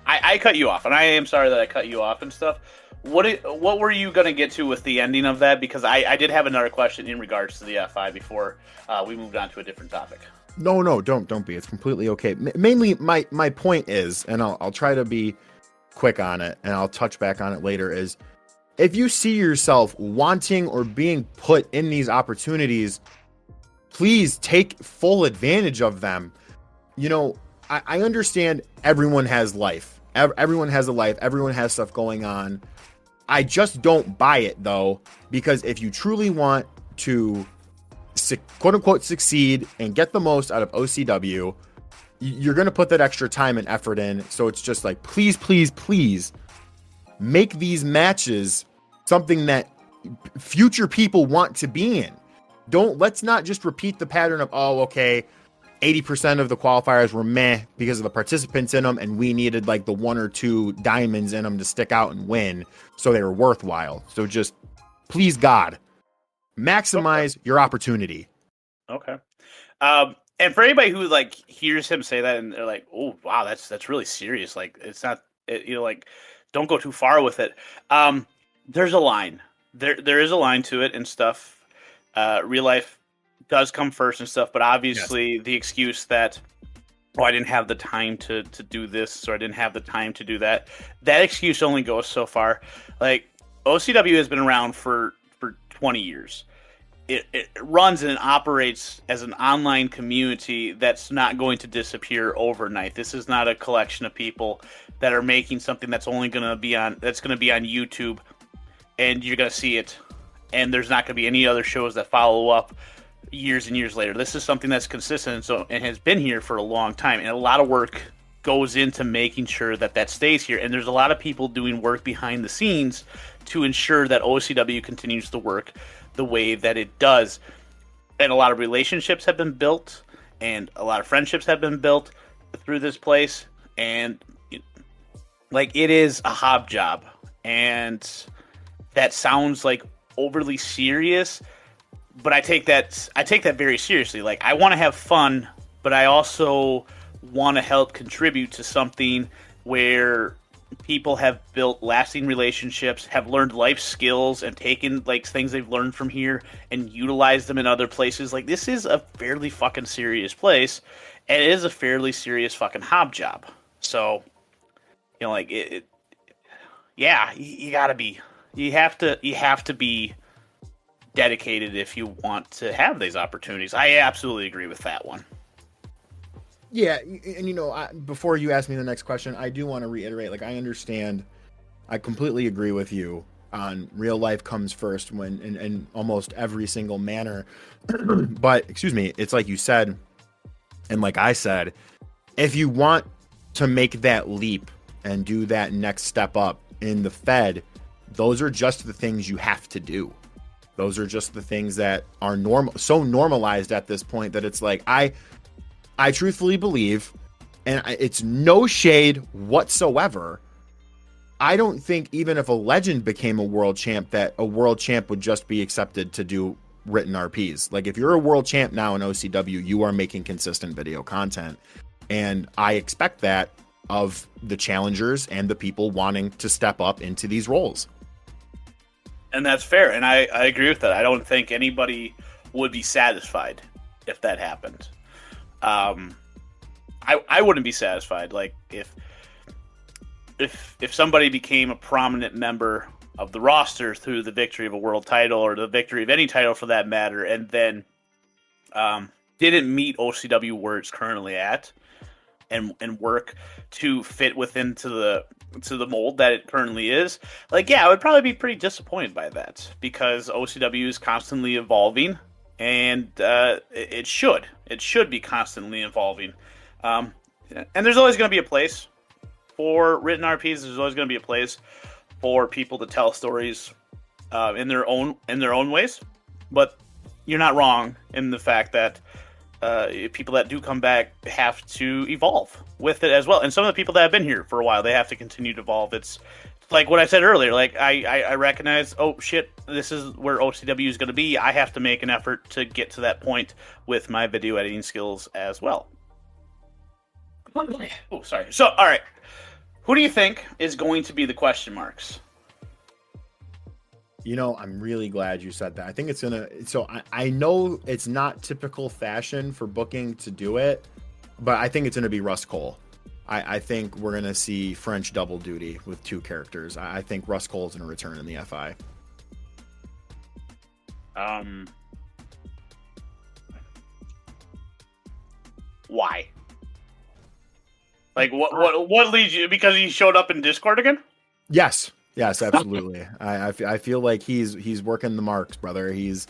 I cut you off, and I am sorry that I cut you off and stuff. What were you going to get to with the ending of that? Because I did have another question in regards to the FI before we moved on to a different topic. No, don't be. It's completely okay. Mainly, my point is, and I'll try to be quick on it, and I'll touch back on it later, is if you see yourself wanting or being put in these opportunities, please take full advantage of them. You know, I understand everyone has life. Everyone has a life. Everyone has stuff going on. I just don't buy it, though, because if you truly want to quote unquote succeed and get the most out of OCW, you're going to put that extra time and effort in. So it's just like, please make these matches something that future people want to be in. Let's not just repeat the pattern of, oh, okay, 80% of the qualifiers were meh because of the participants in them, and we needed like the 1 or 2 diamonds in them to stick out and win, so they were worthwhile. So just, please God, maximize your opportunity. Okay. And for anybody who like hears him say that and they're like, oh wow, that's really serious. Like it's not, like don't go too far with it. There's a line. There is a line to it and stuff. Real life does come first and stuff, but obviously yes. The excuse that, oh, I didn't have the time to do this, or I didn't have the time to do that. That excuse only goes so far. Like OCW has been around for 20 years. It runs and it operates as an online community that's not going to disappear overnight. This is not a collection of people that are making something that's only going to be on YouTube, and you're going to see it, and there's not going to be any other shows that follow up years and years later. This is something that's consistent and has been here for a long time, and a lot of work goes into making sure that stays here. And there's a lot of people doing work behind the scenes to ensure that OCW continues to work the way that it does. And a lot of relationships have been built, and a lot of friendships have been built through this place. And like, it is a hob job, and that sounds like overly serious, but I take that very seriously. Like, I want to have fun, but I also want to help contribute to something where people have built lasting relationships, have learned life skills, and taken like things they've learned from here and utilized them in other places. Like, this is a fairly fucking serious place, and it is a fairly serious fucking hob job. So, like yeah, you have to be dedicated if you want to have these opportunities. I absolutely agree with that one. Yeah, and before you ask me the next question, I do want to reiterate, like, I understand, I completely agree with you on real life comes first when in almost every single manner. But excuse me, it's like you said, and like I said, if you want to make that leap and do that next step up in the Fed, those are just the things you have to do. Those are just the things that are so normalized at this point that it's like, I truthfully believe, and it's no shade whatsoever, I don't think even if a legend became a world champ, that a world champ would just be accepted to do written RPs. Like, if you're a world champ now in OCW, you are making consistent video content. And I expect that of the challengers and the people wanting to step up into these roles. And that's fair, and I agree with that. I don't think anybody would be satisfied if that happened. I wouldn't be satisfied. Like, if somebody became a prominent member of the roster through the victory of a world title, or the victory of any title for that matter, and then didn't meet OCW where it's currently at, and work to fit within to the mold that it currently is, like, yeah, I would probably be pretty disappointed by that, because OCW is constantly evolving, and it should be constantly evolving. And there's always going to be a place for written RPs. There's always going to be a place for people to tell stories in their own ways. But you're not wrong in the fact that people that do come back have to evolve with it as well. And some of the people that have been here for a while, they have to continue to evolve. It's like what I said earlier. Like I recognize, oh shit, this is where OCW is going to be. I have to make an effort to get to that point with my video editing skills as well. Oh, sorry. So, all right. Who do you think is going to be the question marks? You know, I'm really glad you said that. I think it's gonna. So I know it's not typical fashion for booking to do it, but I think it's gonna be Russ Cole. I think we're gonna see French double duty with 2 characters. I think Russ Cole's gonna return in the FI. Why? Like what leads you? Because he showed up in Discord again? Yes, absolutely. I feel like he's working the marks, brother. He's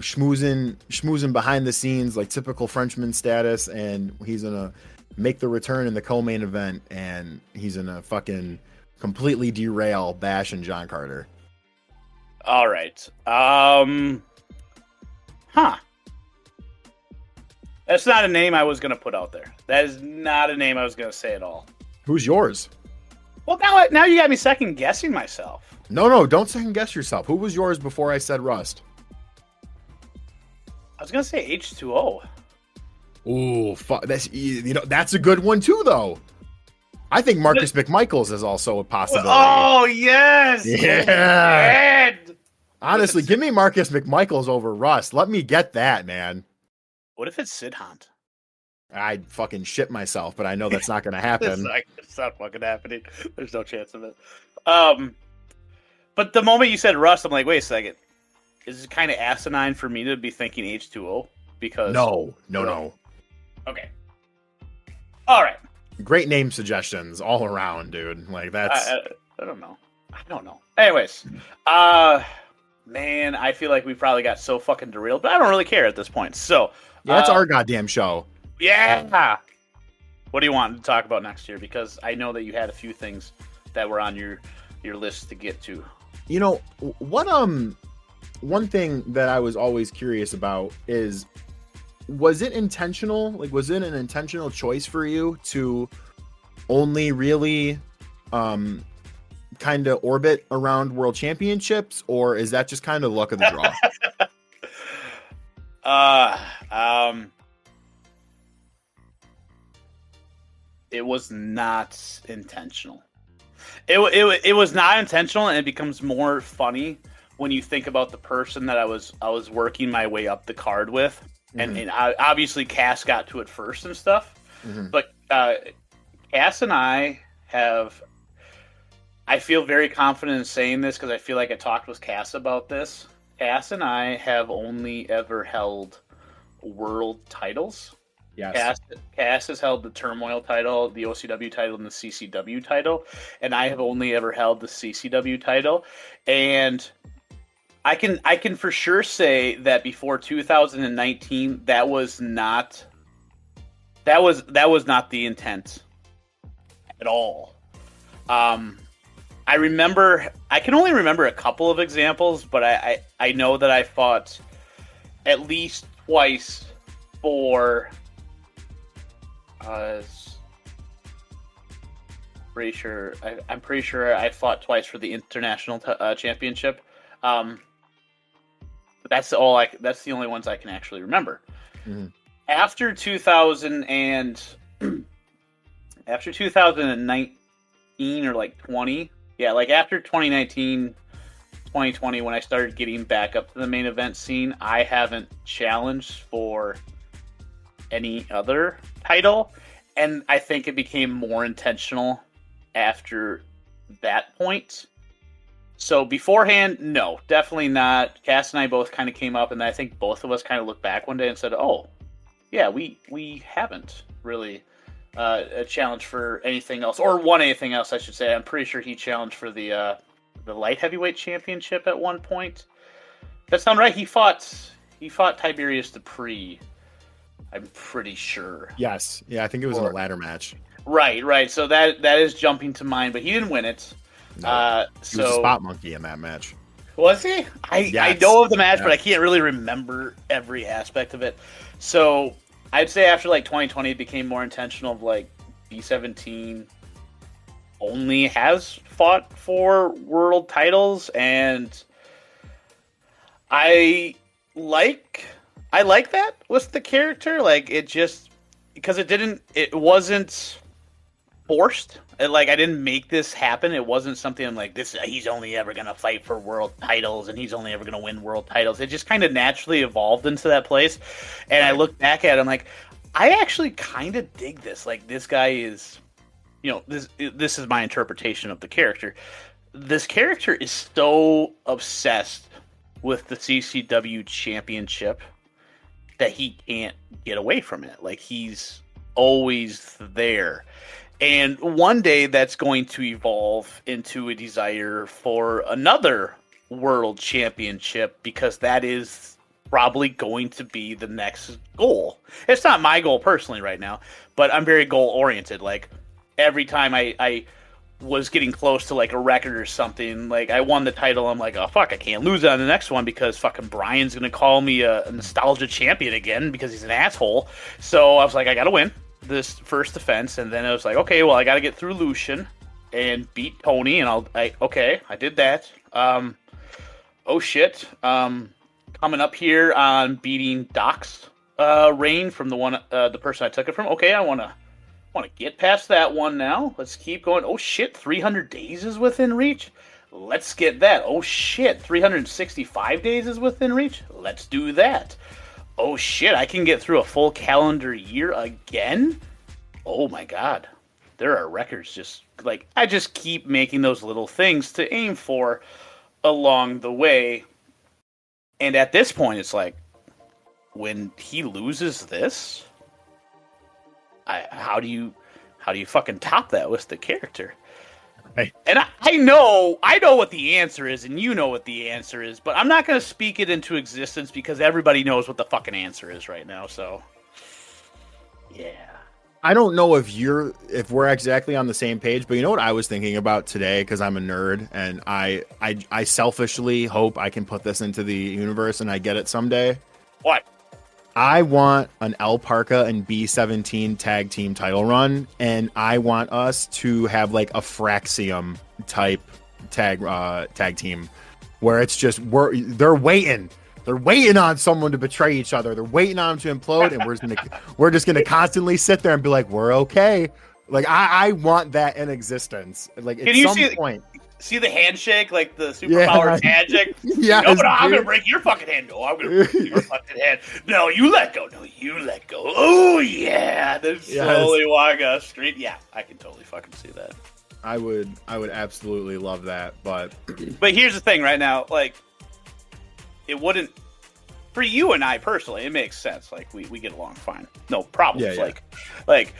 schmoozing behind the scenes like typical Frenchman status, and he's gonna make the return in the co-main event, and he's gonna fucking completely derail Bash and John Carter. All right. That's not a name I was going to put out there. That is not a name I was going to say at all. Who's yours? Well, now you got me second guessing myself. No, don't second guess yourself. Who was yours before I said Rust? I was going to say H2O. Ooh, fuck. That's a good one too, though. I think Marcus McMichaels is also a possibility. Oh, yes. Yeah. Honestly, give me Marcus McMichaels over Rust. Let me get that, man. What if it's Sid Hunt? I'd fucking shit myself, but I know that's not going to happen. It's not fucking happening. There's no chance of it. But the moment you said Rust, I'm like, wait a second. Is it kind of asinine for me to be thinking H2O? Because No. Okay. All right. Great name suggestions all around, dude. Like that's. I don't know. Anyways, man, I feel like we probably got so fucking derailed, but I don't really care at this point. So yeah, that's our goddamn show. Yeah. What do you want to talk about next year? Because I know that you had a few things that were on your list to get to. You know what? One thing that I was always curious about is, was it intentional? Like, was it an intentional choice for you to only really kind of orbit around world championships, or is that just kind of luck of the draw? It was not intentional. It was not intentional, and it becomes more funny when you think about the person that I was working my way up the card with. Mm-hmm. And obviously Cass got to it first and stuff. Mm-hmm. But Cass and I feel very confident in saying this because I feel like I talked with Cass about this. Cass and I have only ever held world titles. Yes. Cass has held the Turmoil title, the OCW title, and the CCW title. And I have only ever held the CCW title. And I can for sure say that before 2019, that was not the intent at all. I can only remember a couple of examples, but I know that I fought at least twice for. I'm pretty sure I fought twice for the international championship. But that's the only ones I can actually remember. Mm-hmm. After 2019 or like 20, yeah, like after 2019, 2020, when I started getting back up to the main event scene, I haven't challenged for any other title, and I think it became more intentional after that point. So beforehand, no, definitely not. Cass and I both kind of came up, and I think both of us kind of looked back one day and said, "Oh, yeah, we haven't really a challenge for anything else, or won anything else, I should say." I'm pretty sure he challenged for the light heavyweight championship at one point. That sound right? He fought Tiberius Dupree. I'm pretty sure. Yes, yeah, I think it was in a ladder match. Right. So that is jumping to mind, but he didn't win it. No. He was a So spot monkey in that match. was he? I Yes. know of the match, but I Yes. can't really remember every aspect of it. So I'd say after like 2020, it became more intentional. Of like B17 only has fought for world titles, and I like that with the character. Like it just because it wasn't forced. Like I didn't make this happen. It wasn't something I'm like this. He's only ever gonna fight for world titles, and he's only ever gonna win world titles. It just kind of naturally evolved into that place. And I look back at it, I'm like, I actually kind of dig this. Like this guy is, this is my interpretation of the character. This character is so obsessed with the CCW championship that he can't get away from it. Like he's always there. And one day that's going to evolve into a desire for another world championship because that is probably going to be the next goal. It's not my goal personally right now, but I'm very goal oriented. Like every time I was getting close to like a record or something, like I won the title, I'm like, oh fuck, I can't lose on the next one because fucking Brian's gonna call me a nostalgia champion again because he's an asshole. So I was like, I gotta win this first defense, and then I was like, okay, well I gotta get through Lucian and beat Tony, and I did that. Oh shit. Coming up here on beating Doc's reign from the person I took it from. Okay, I wanna get past that one now. Let's keep going. Oh shit, 300 days is within reach. Let's get that. Oh shit, 365 days is within reach. Let's do that. Oh shit, I can get through a full calendar year again? Oh my god. There are records just like I just keep making those little things to aim for along the way. And at this point it's like when he loses this, how do you fucking top that with the character? Right. And I know what the answer is, and you know what the answer is, but I'm not going to speak it into existence because everybody knows what the fucking answer is right now. So, yeah. I don't know if we're exactly on the same page, but you know what I was thinking about today because I'm a nerd and I selfishly hope I can put this into the universe and I get it someday. What? I want an El Parca and B17 tag team title run, and I want us to have like a Fraxium type tag team where it's just they're waiting on someone to betray each other. They're waiting on them to implode, and we're just gonna constantly sit there and be like, we're okay. Like I want that in existence. Like at some point. See the handshake, like the superpowered handshake? Yeah. No, I'm going to break your fucking hand. No, I'm going to break your fucking hand. No, you let go. No, you let go. Oh, yeah. They're slowly walking up street. Yeah, I can totally fucking see that. I would absolutely love that, but here's the thing right now. Like, it wouldn't, for you and I personally, it makes sense. Like, we get along fine. No problems. Yeah. Like,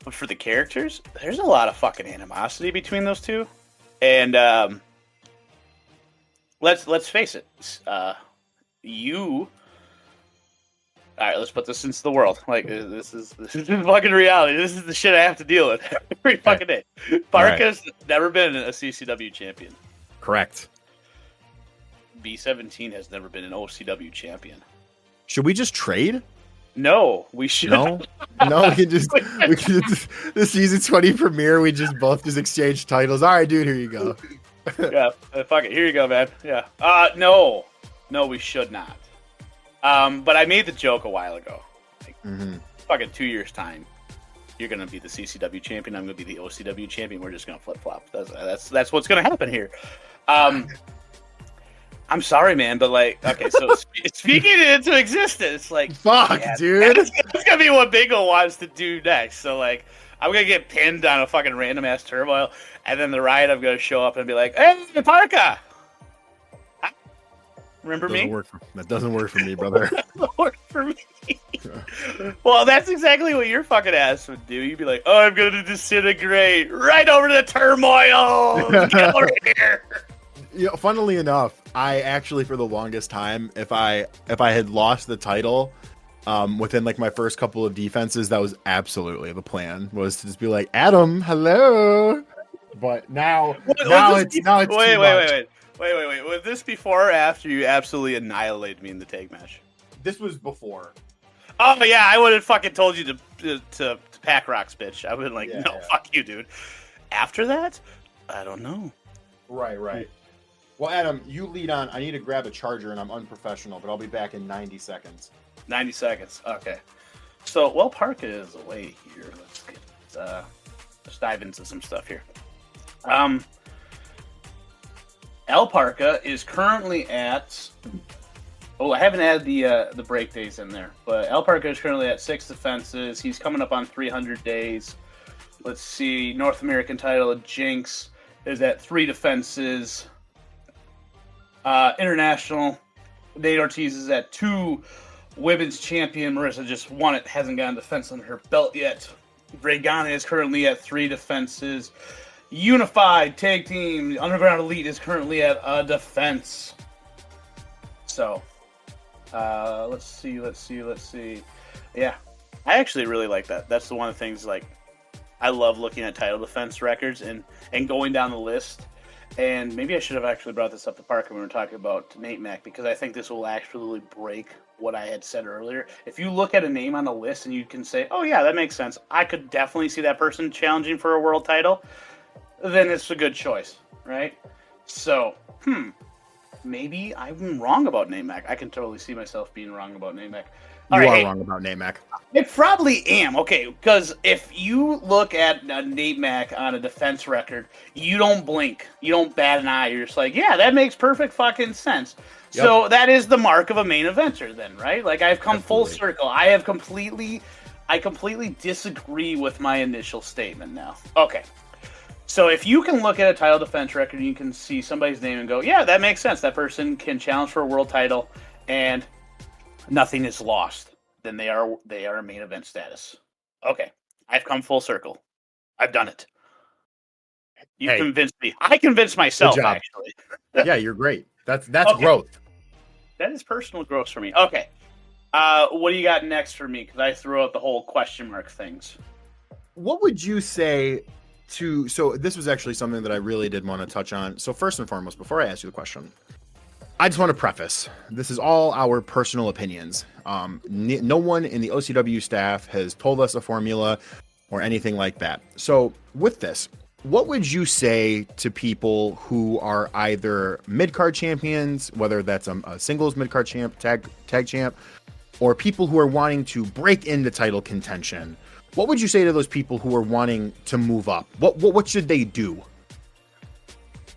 but for the characters, there's a lot of fucking animosity between those two. And let's face it, you. All right, let's put this into the world. Like this is fucking reality. This is the shit I have to deal with every fucking day. Parca's never been a CCW champion. Correct. B17 has never been an OCW champion. Should we just trade? No, we should. No, we can just the season 20 premiere. We just both just exchange titles. All right, dude, here you go. Yeah, fuck it. Here you go, man. Yeah. No, we should not. But I made the joke a while ago. Like, fucking 2 years time, you're gonna be the CCW champion. I'm gonna be the OCW champion. We're just gonna flip flop. That's what's gonna happen here. I'm sorry, man, but like, okay, so speaking it into existence, like, fuck, yeah, dude, that's gonna be what Bingo wants to do next. So like, I'm gonna get pinned on a fucking random ass turmoil, and then the Riot, I'm gonna show up and be like, "Hey, Parca, remember me?" That doesn't work for me, brother. That doesn't work for me. Well, that's exactly what your fucking ass would do. You'd be like, "Oh, I'm gonna disintegrate right over to the turmoil. Get over here." You know, funnily enough, I actually for the longest time, if I had lost the title within like my first couple of defenses, that was absolutely the plan, was to just be like, Adam, hello. But now Wait, it's too much. wait. Was this before or after you absolutely annihilated me in the tag match? This was before. Oh yeah, I would have fucking told you to pack rocks, bitch. I would have been like, no, fuck you, dude. After that, I don't know. Right. Well, Adam, you lead on. I need to grab a charger, and I'm unprofessional, but I'll be back in 90 seconds. 90 seconds. Okay. So, well, Parca is away here. Let's dive into some stuff here. El Parca is currently at. Oh, I haven't added the break days in there, but El Parca is currently at 6 defenses. He's coming up on 300 days. Let's see. North American title of Jinx is at 3 defenses. International, Nate Ortiz is at 2. Women's champion Marissa just won it. Hasn't gotten defense on her belt yet. Dragana is currently at 3 defenses. Unified tag team Underground Elite is currently at a defense. So, let's see. Yeah, I actually really like that. That's the one of the things, like, I love looking at title defense records and going down the list. And maybe I should have actually brought this up to Parker when we were talking about Nate Mac, because I think this will actually break what I had said earlier. If you look at a name on the list and you can say, oh yeah, that makes sense, I could definitely see that person challenging for a world title, then it's a good choice, right? So, maybe I'm wrong about Nate Mac. I can totally see myself being wrong about Nate Mac. You are wrong about Nate Mac. I probably am. Okay, because if you look at Nate Mac on a defense record, you don't blink. You don't bat an eye. You're just like, yeah, that makes perfect fucking sense. Yep. So that is the mark of a main eventer then, right? Like, I've come full circle. I completely disagree with my initial statement now. Okay. So if you can look at a title defense record and you can see somebody's name and go, yeah, that makes sense. That person can challenge for a world title and nothing is lost, then they are a main event status. Okay, I've come full circle. I've done it. You convinced me. I convinced myself, actually. Yeah, you're great. That's okay. Growth. That is personal growth for me. Okay. What do you got next for me? Because I threw out the whole question mark things. What would you say to... So this was actually something that I really did want to touch on. So first and foremost, before I ask you the question, I just want to preface, this is all our personal opinions. No one in the OCW staff has told us a formula or anything like that. So with this, what would you say to people who are either mid-card champions, whether that's a singles mid-card champ, tag champ, or people who are wanting to break into title contention? What would you say to those people who are wanting to move up? What should they do?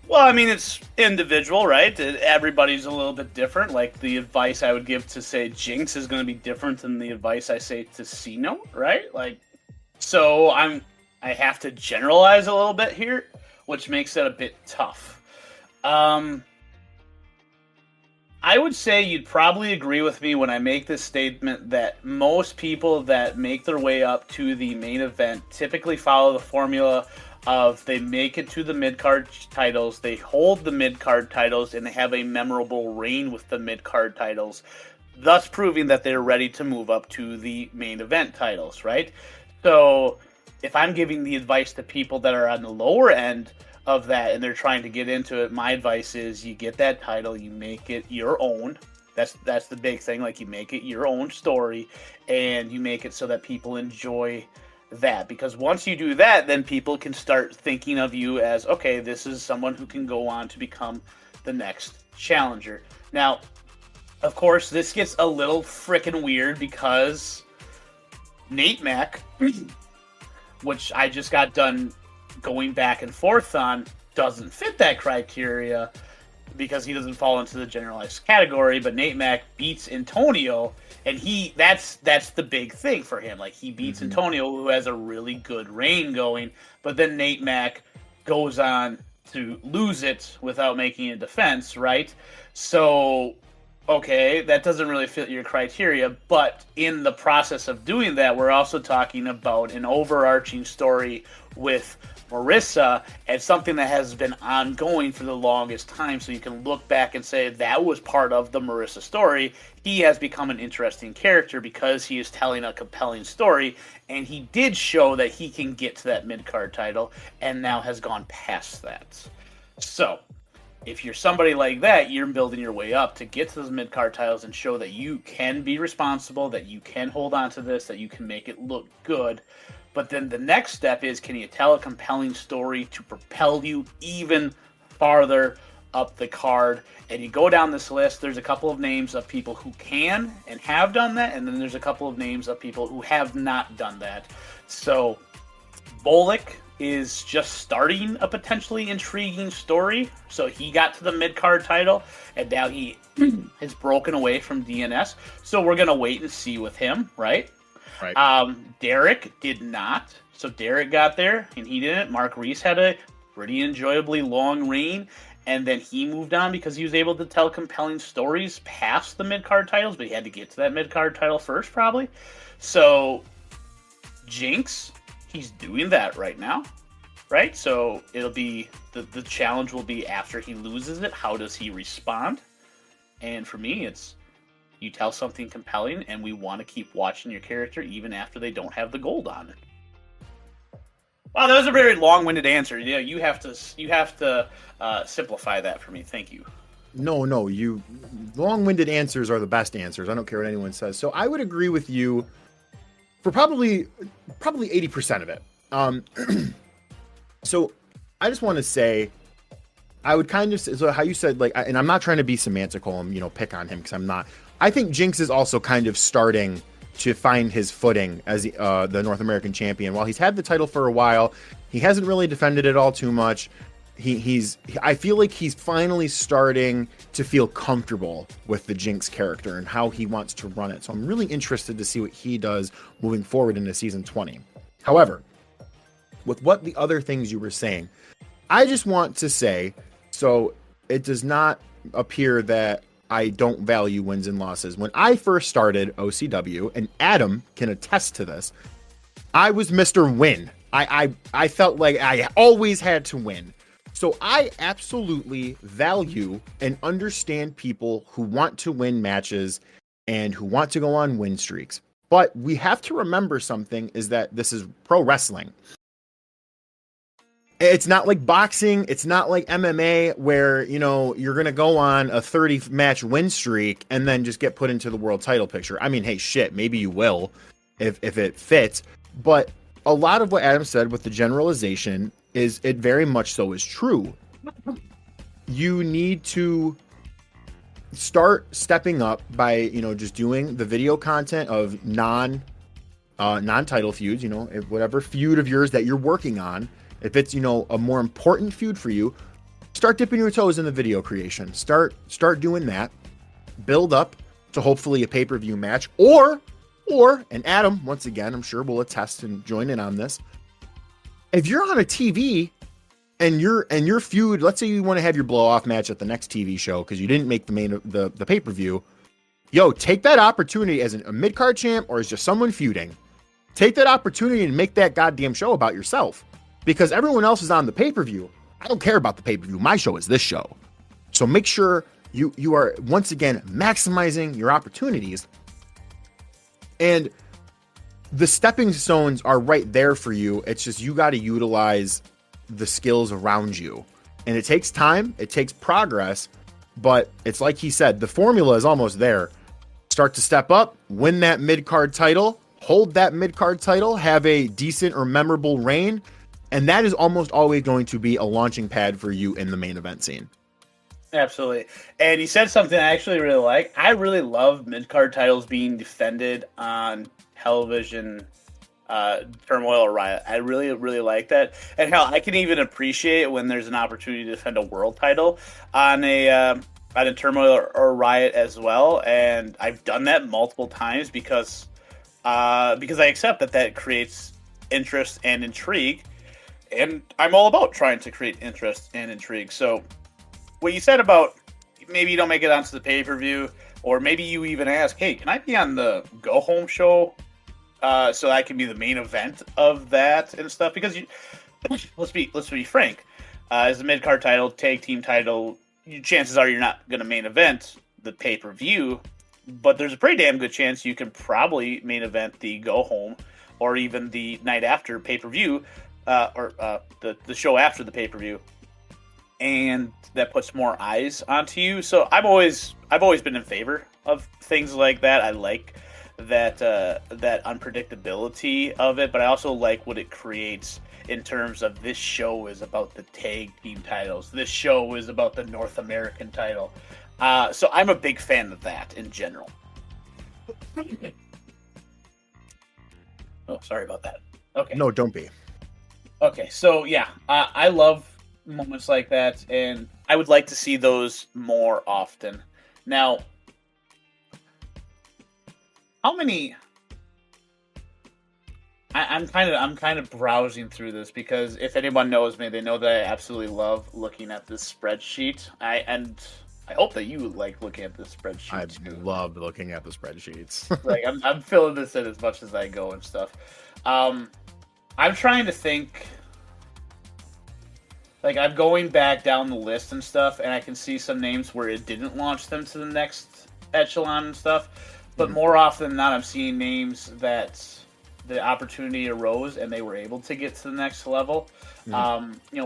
Well, I mean, it's individual, right? Everybody's a little bit different. Like, the advice I would give to, say, Jinx is going to be different than the advice I say to C-Note, right? Like, so I have to generalize a little bit here, which makes it a bit tough. I would say you'd probably agree with me when I make this statement that most people that make their way up to the main event typically follow the formula of they make it to the mid-card titles, they hold the mid-card titles, and they have a memorable reign with the mid-card titles, thus proving that they're ready to move up to the main event titles, right? So if I'm giving the advice to people that are on the lower end of that and they're trying to get into it, my advice is you get that title, you make it your own. That's the big thing. Like, you make it your own story and you make it so that people enjoy that, because once you do that, then people can start thinking of you as, okay, this is someone who can go on to become the next challenger. Now, of course, this gets a little freaking weird because Nate Mac, which I just got done going back and forth on, doesn't fit that criteria because he doesn't fall into the generalized category, but Nate Mac beats Antonio, and that's the big thing for him. Like, he beats Antonio, who has a really good reign going, but then Nate Mac goes on to lose it without making a defense, right? So okay, that doesn't really fit your criteria, but in the process of doing that, we're also talking about an overarching story with Marissa and something that has been ongoing for the longest time. So you can look back and say that was part of the Marissa story. He has become an interesting character because he is telling a compelling story, and he did show that he can get to that mid card title and now has gone past that. So if you're somebody like that, you're building your way up to get to those mid card titles and show that you can be responsible, that you can hold on to this, that you can make it look good. But then the next step is, can you tell a compelling story to propel you even farther up the card? And you go down this list, there's a couple of names of people who can and have done that, and then there's a couple of names of people who have not done that. So Bolek is just starting a potentially intriguing story. So he got to the mid-card title, and now he has broken away from DNS. So we're going to wait and see with him, right? Right. Derek did not. So Derek got there, and he didn't. Mark Reese had a pretty enjoyably long reign, and then he moved on because he was able to tell compelling stories past the mid-card titles, but he had to get to that mid-card title first, probably. So Jinx, he's doing that right now, right? So it'll be the challenge will be after he loses it, how does he respond? And for me, it's you tell something compelling, and we want to keep watching your character even after they don't have the gold on it. Wow, that was a very long-winded answer. Yeah, you have to simplify that for me. Thank you. No, you long-winded answers are the best answers. I don't care what anyone says. So I would agree with you for probably 80% of it. So I just want to say, I would kind of, so how you said, like, and I'm not trying to be semantical and, pick on him because I'm not. I think Jinx is also kind of starting to find his footing as the North American champion. While he's had the title for a while, he hasn't really defended it all too much. I feel like he's finally starting to feel comfortable with the Jinx character and how he wants to run it. So I'm really interested to see what he does moving forward into season 20. However, with what the other things you were saying, I just want to say, so it does not appear that I don't value wins and losses. When I first started OCW, and Adam can attest to this, I was Mr. Win. I felt like I always had to win. So I absolutely value and understand people who want to win matches and who want to go on win streaks. But we have to remember something, is that this is pro wrestling. It's not like boxing. It's not like MMA where, you're going to go on a 30 match win streak and then just get put into the world title picture. I mean, hey, shit, maybe you will if it fits. But a lot of what Adam said with the generalization is it very much so is true. You need to start stepping up by, just doing the video content of non-title feuds, whatever feud of yours that you're working on. If it's, a more important feud for you, start dipping your toes in the video creation. Start doing that. Build up to hopefully a pay-per-view match, or, and Adam, once again, I'm sure will attest and join in on this. If you're on a TV and your feud, let's say you want to have your blow-off match at the next TV show because you didn't make the pay-per-view, take that opportunity as a mid-card champ or as just someone feuding. Take that opportunity and make that goddamn show about yourself. Because everyone else is on the pay-per-view. I don't care about the pay-per-view. My show is this show. So make sure you are, once again, maximizing your opportunities. And the stepping stones are right there for you. It's just you got to utilize the skills around you. And it takes time. It takes progress. But it's like he said, the formula is almost there. Start to step up, win that mid-card title, hold that mid-card title, have a decent or memorable reign. And that is almost always going to be a launching pad for you in the main event scene. Absolutely. And he said something I actually really like. I really love mid-card titles being defended on television, Turmoil or Riot. I really, really like that. And hell, I can even appreciate when there's an opportunity to defend a world title on a Turmoil or Riot as well. And I've done that multiple times because I accept that creates interest and intrigue. And I'm all about trying to create interest and intrigue. So what you said about maybe you don't make it onto the pay-per-view, or maybe you even ask, "Hey, can I be on the Go Home show so I can be the main event of that and stuff?" Because let's be frank, as a mid card title, tag team title, chances are you're not going to main event the pay per view, but there's a pretty damn good chance you can probably main event the Go Home or even the night after pay per view, or the show after the pay per view, and that puts more eyes onto you. So I've always been in favor of things like that. I like that unpredictability of it, but I also like what it creates in terms of this show is about the tag team titles. This show is about the North American title. So I'm a big fan of that in general. Oh, sorry about that. Okay. No, don't be. Okay, so yeah, I love moments like that, and I would like to see those more often. Now, how many? I'm kind of browsing through this because if anyone knows me, they know that I absolutely love looking at this spreadsheet. I hope that you like looking at this spreadsheet. I too. love looking at the spreadsheets. Like I'm filling this in as much as I go and stuff. I'm trying to think. Like I'm going back down the list and stuff, and I can see some names where it didn't launch them to the next echelon and stuff. But more often than not, I'm seeing names that the opportunity arose and they were able to get to the next level.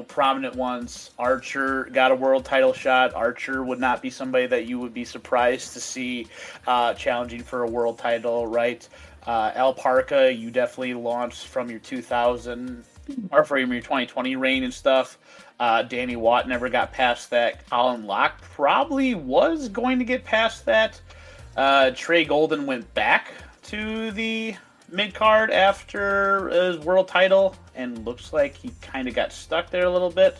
Prominent ones. Archer got a world title shot. Archer would not be somebody that you would be surprised to see challenging for a world title, right? El Parca, you definitely launched from your 2000 or from your 2020 reign and stuff. Danny Watt never got past that. Colin Locke probably was going to get past that. Trey Golden went back to the mid-card after his world title, and looks like he kind of got stuck there a little bit.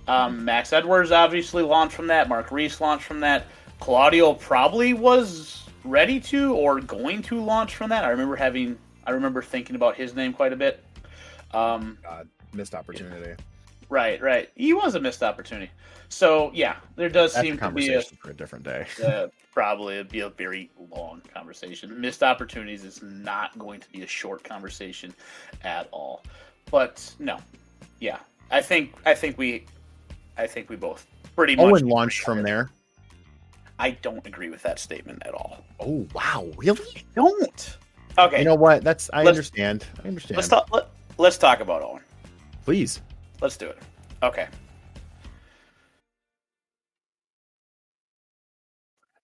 Max Edwards obviously launched from that. Mark Reese launched from that. Claudio probably was ready to or going to launch from that. I remember thinking about his name quite a bit. God, missed opportunity. Right. He was a missed opportunity. So yeah, there does seem to be for a different day. Probably it'd be a very long conversation. Missed opportunities is not going to be a short conversation at all. But no, yeah, I think we both pretty much. Owen launched from there. I don't agree with that statement at all. Oh wow, really? Don't. Okay. You know what? I understand. Let's talk about Owen. Please. Let's do it. Okay.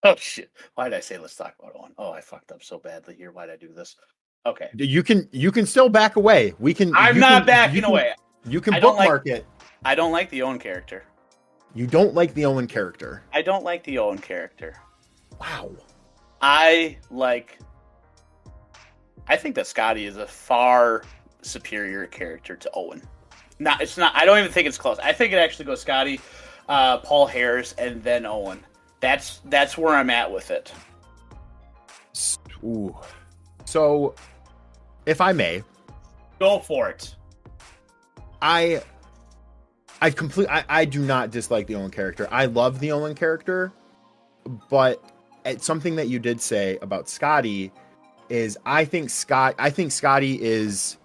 Oh shit! Why did I say let's talk about Owen? Oh, I fucked up so badly here. Why did I do this? Okay. You can still back away. I'm not backing away. You can bookmark it. I don't like the Owen character. You don't like the Owen character. I don't like the Owen character. Wow. I think that Scotty is a far superior character to Owen. It's not. I don't even think it's close. I think it actually goes Scotty, Paul Harris, and then Owen. That's where I'm at with it. Ooh. So, if I may, go for it. I do not dislike the Owen character. I love the Owen character, but it's something that you did say about Scotty is I think Scotty is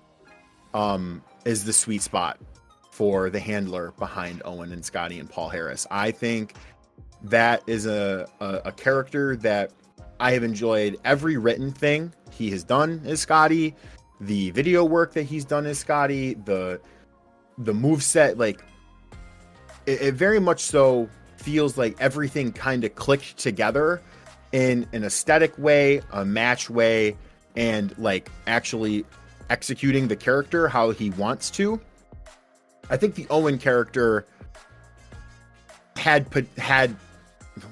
the sweet spot for the handler behind Owen and Scotty and Paul Harris. I think that is a character that I have enjoyed every written thing he has done as Scotty, the video work that he's done as Scotty, the moveset, like it very much so feels like everything kind of clicked together in an aesthetic way, a match way, and like actually executing the character how he wants to. I think the Owen character had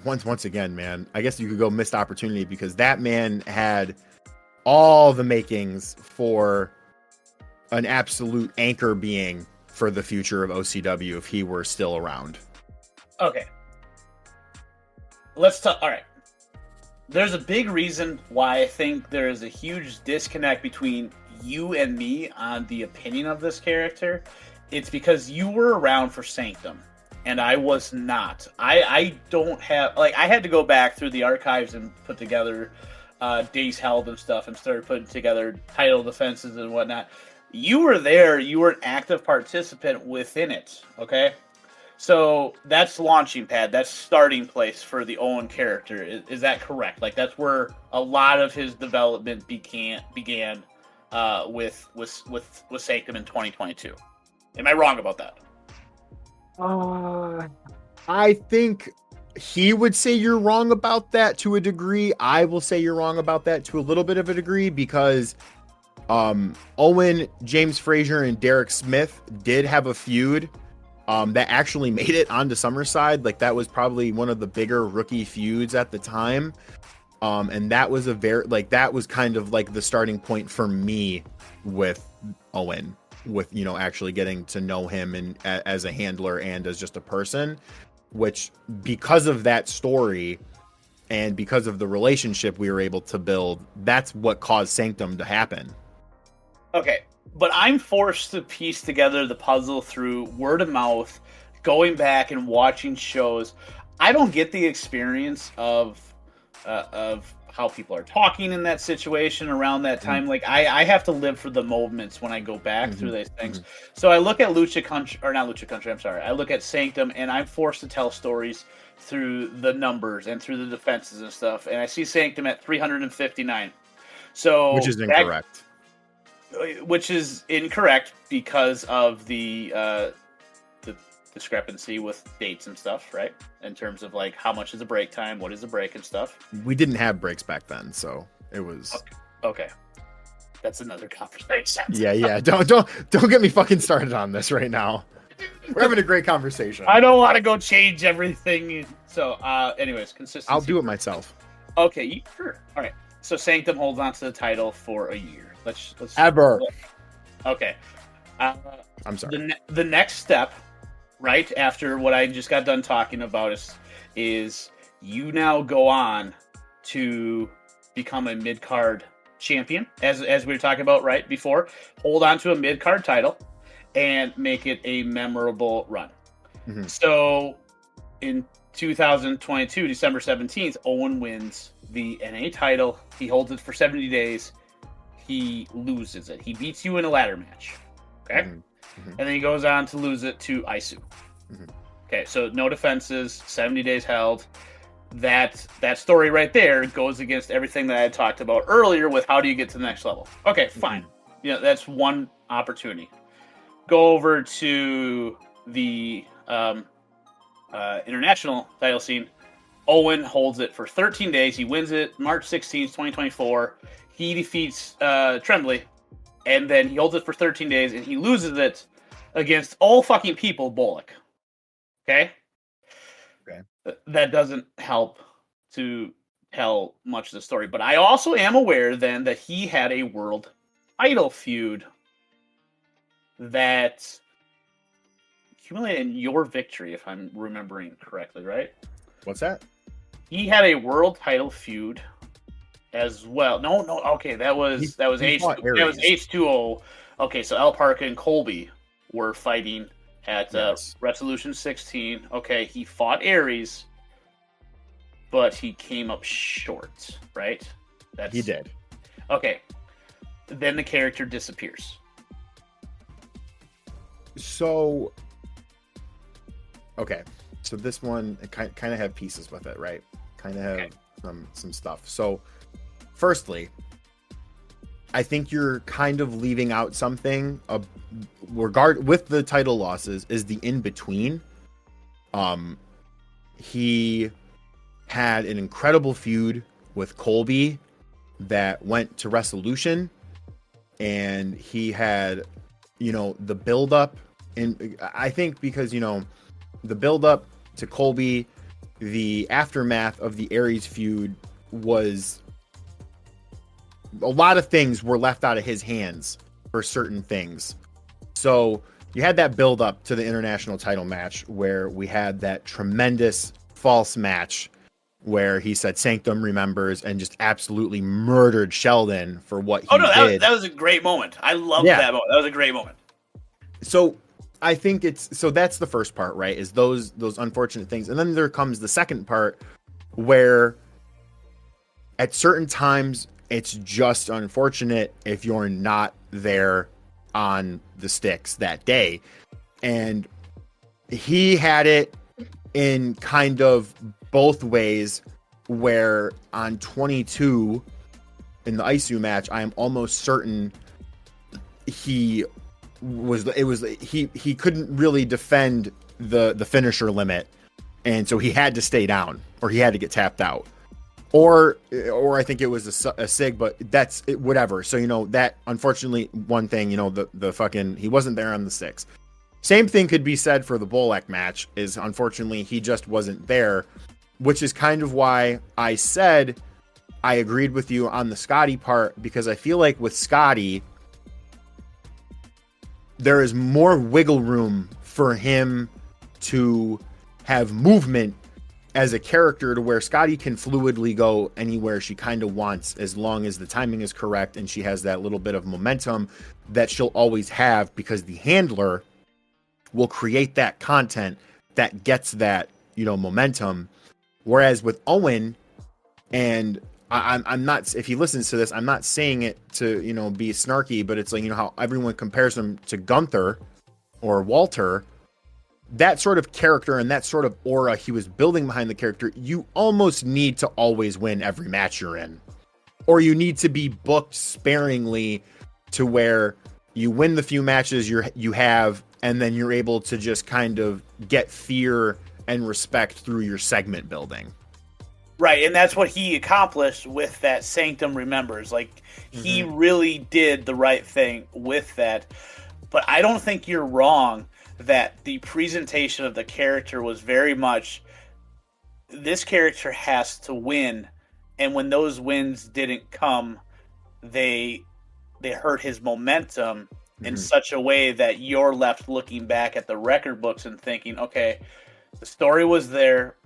once again, man, I guess you could go missed opportunity because that man had all the makings for an absolute anchor being for the future of OCW if he were still around. Okay. Let's talk. All right. There's a big reason why I think there is a huge disconnect between you and me on the opinion of this character. It's because you were around for Sanctum. and I was not. I don't have, like, I had to go back through the archives and put together days held and stuff, and started putting together title defenses and whatnot. You were there. You were an active participant within it. Okay. So that's launching pad. That's starting place for the Owen character. Is that correct? Like, that's where a lot of his development began with Sanctum in 2022. Am I wrong about that? I think he would say you're wrong about that to a degree. I will say you're wrong about that to a little bit of a degree, because Owen, James Frazier, and Derek Smith did have a feud that actually made it onto Summerside. Like, that was probably one of the bigger rookie feuds at the time. And that was that was kind of like the starting point for me with Owen, with, you know, actually getting to know him and as a handler and as just a person, which, because of that story and because of the relationship we were able to build, that's what caused Sanctum to happen. Okay, but I'm forced to piece together the puzzle through word of mouth, going back and watching shows. I don't get the experience of how people are talking in that situation around that time. Like, I have to live for the moments when I go back through these things. So I look at Lucha Country, or not Lucha Country, I'm sorry. I look at Sanctum, and I'm forced to tell stories through the numbers and through the defenses and stuff. And I see Sanctum at 359. So Which is incorrect. Which is incorrect because of the discrepancy with dates and stuff, right? In terms of, like, how much is a break time, what is a break and stuff. We didn't have breaks back then, so it was okay. That's another conversation. Yeah. Don't get me fucking started on this right now. We're having a great conversation. I don't want to go change everything. So, anyways, consistency. I'll do it myself. Okay, sure. All right. So Sanctum holds on to the title for a year. Let's ever. Okay. I'm sorry. The next step, right after what I just got done talking about, is you now go on to become a mid-card champion, as we were talking about right before. Hold on to a mid-card title and make it a memorable run. So in 2022, December 17th, Owen wins the NA title. He holds it for 70 days. He loses it. He beats you in a ladder match. Okay? And then he goes on to lose it to Isu. Okay, so no defenses, 70 days held. That story right there goes against everything that I had talked about earlier with how do you get to the next level. Okay, fine. You know, that's one opportunity. Go over to the international title scene. Owen holds it for 13 days. He wins it March 16th, 2024. He defeats Tremblay, and then he holds it for 13 days, and he loses it against all fucking people, Bullock. Okay? That doesn't help to tell much of the story. But I also am aware then that he had a world title feud that accumulated in your victory, if I'm remembering correctly, right? What's that? He had a world title feud as well. No. Okay, that was H2O. Okay, so El Parca and Colby were fighting at Resolution 16. Okay, he fought Aries, but he came up short, right? He did. Okay, then the character disappears. So, okay, so this one kind of have pieces with it, right? Kind of have some stuff. So, firstly, I think you're kind of leaving out something. With the title losses is the in between. He had an incredible feud with Colby that went to Resolution, and he had, the build up, and I think because the build up to Colby, the aftermath of the Aries feud was a lot of things were left out of his hands for certain things. So you had that build up to the international title match where we had that tremendous false match where he said Sanctum remembers and just absolutely murdered Sheldon for what he did. That was a great moment. I love that moment. That was a great moment. So I think it's so that's the first part, right? Is those unfortunate things. And then there comes the second part where at certain times it's just unfortunate if you're not there on the sticks that day. And he had it in kind of both ways, where on 22 in the ISU match, I am almost certain he couldn't really defend the finisher limit, and so he had to stay down, or he had to get tapped out, or I think it was a sig, but that's it, whatever. So that unfortunately one thing, the fucking he wasn't there on the 6. Same thing could be said for the Bolek match, is unfortunately he just wasn't there, which is kind of why I said I agreed with you on the Scotty part, because I feel like with Scotty, there is more wiggle room for him to have movement as a character, to where Scotty can fluidly go anywhere she kind of wants, as long as the timing is correct and she has that little bit of momentum that she'll always have, because the handler will create that content that gets that, momentum. Whereas with Owen, and I'm not, if he listens to this, I'm not saying it to, be snarky, but it's like, how everyone compares him to Gunther or Walter, that sort of character and that sort of aura he was building behind the character, you almost need to always win every match you're in, or you need to be booked sparingly to where you win the few matches you have, and then you're able to just kind of get fear and respect through your segment building. Right, and that's what he accomplished with that Sanctum Remembers. Like, he really did the right thing with that. But I don't think you're wrong that the presentation of the character was very much, this character has to win, and when those wins didn't come, they hurt his momentum in such a way that you're left looking back at the record books and thinking, okay, the story was there.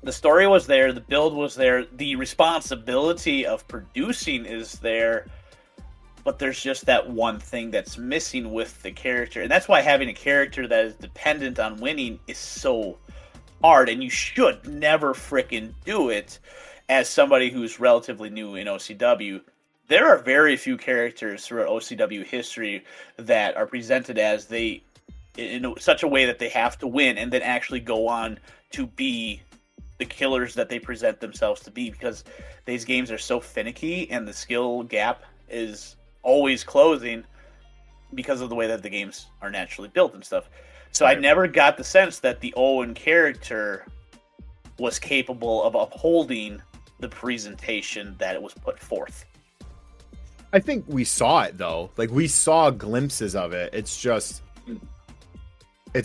The story was there. The build was there. The responsibility of producing is there. But there's just that one thing that's missing with the character. And that's why having a character that is dependent on winning is so hard. And you should never frickin' do it as somebody who's relatively new in OCW. There are very few characters throughout OCW history that are presented as in such a way that they have to win and then actually go on to be the killers that they present themselves to be, because these games are so finicky and the skill gap is always closing because of the way that the games are naturally built and stuff. So right. I never got the sense that the Owen character was capable of upholding the presentation that it was put forth. I think we saw it, though. Like, we saw glimpses of it. It's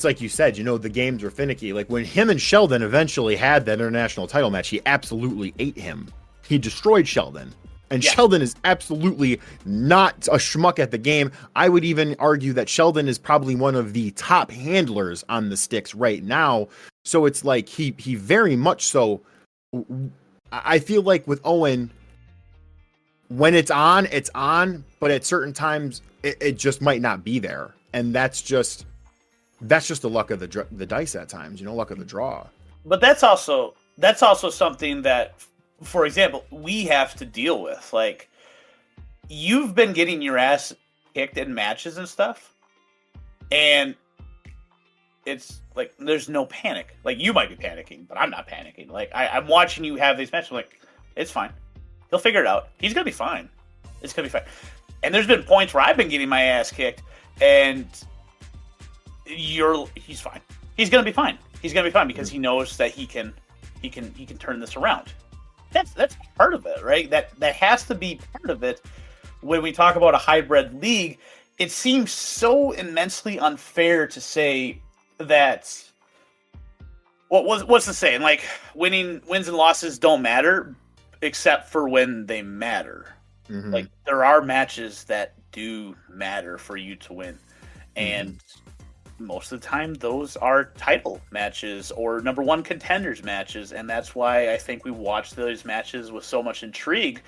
like you said, the games were finicky. Like, when him and Sheldon eventually had that international title match, he absolutely ate him. He destroyed Sheldon. And yeah. Sheldon is absolutely not a schmuck at the game. I would even argue that Sheldon is probably one of the top handlers on the sticks right now. So it's like he very much so. I feel like with Owen, when it's on, but at certain times it just might not be there. And that's just the luck of the dice at times, luck of the draw. But that's also something that, for example, we have to deal with. Like, you've been getting your ass kicked in matches and stuff, and it's like there's no panic. Like, you might be panicking, but I'm not panicking. Like, I'm watching you have these matches. I'm like, it's fine. He'll figure it out. He's gonna be fine. It's gonna be fine. And there's been points where I've been getting my ass kicked, and he's fine. He's gonna be fine. He's gonna be fine because he knows that he can turn this around. That's part of it, right? That has to be part of it. When we talk about a hybrid league, it seems so immensely unfair to say that. What's the saying? Like, wins and losses don't matter, except for when they matter. Mm-hmm. Like, there are matches that do matter for you to win, and most of the time those are title matches or number one contenders matches, and that's why I think we watch those matches with so much intrigue,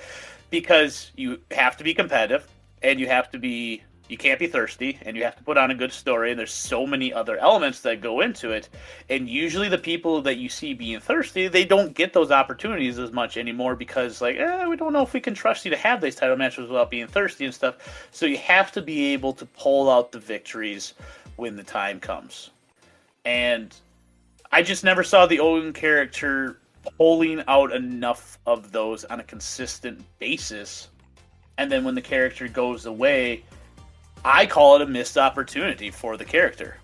because you have to be competitive and you have to be you can't be thirsty, and you have to put on a good story, and there's so many other elements that go into it. And usually the people that you see being thirsty, they don't get those opportunities as much anymore because, like, we don't know if we can trust you to have these title matches without being thirsty and stuff. So you have to be able to pull out the victories when the time comes. And I just never saw the Owen character pulling out enough of those on a consistent basis. And then when the character goes away, I call it a missed opportunity for the character.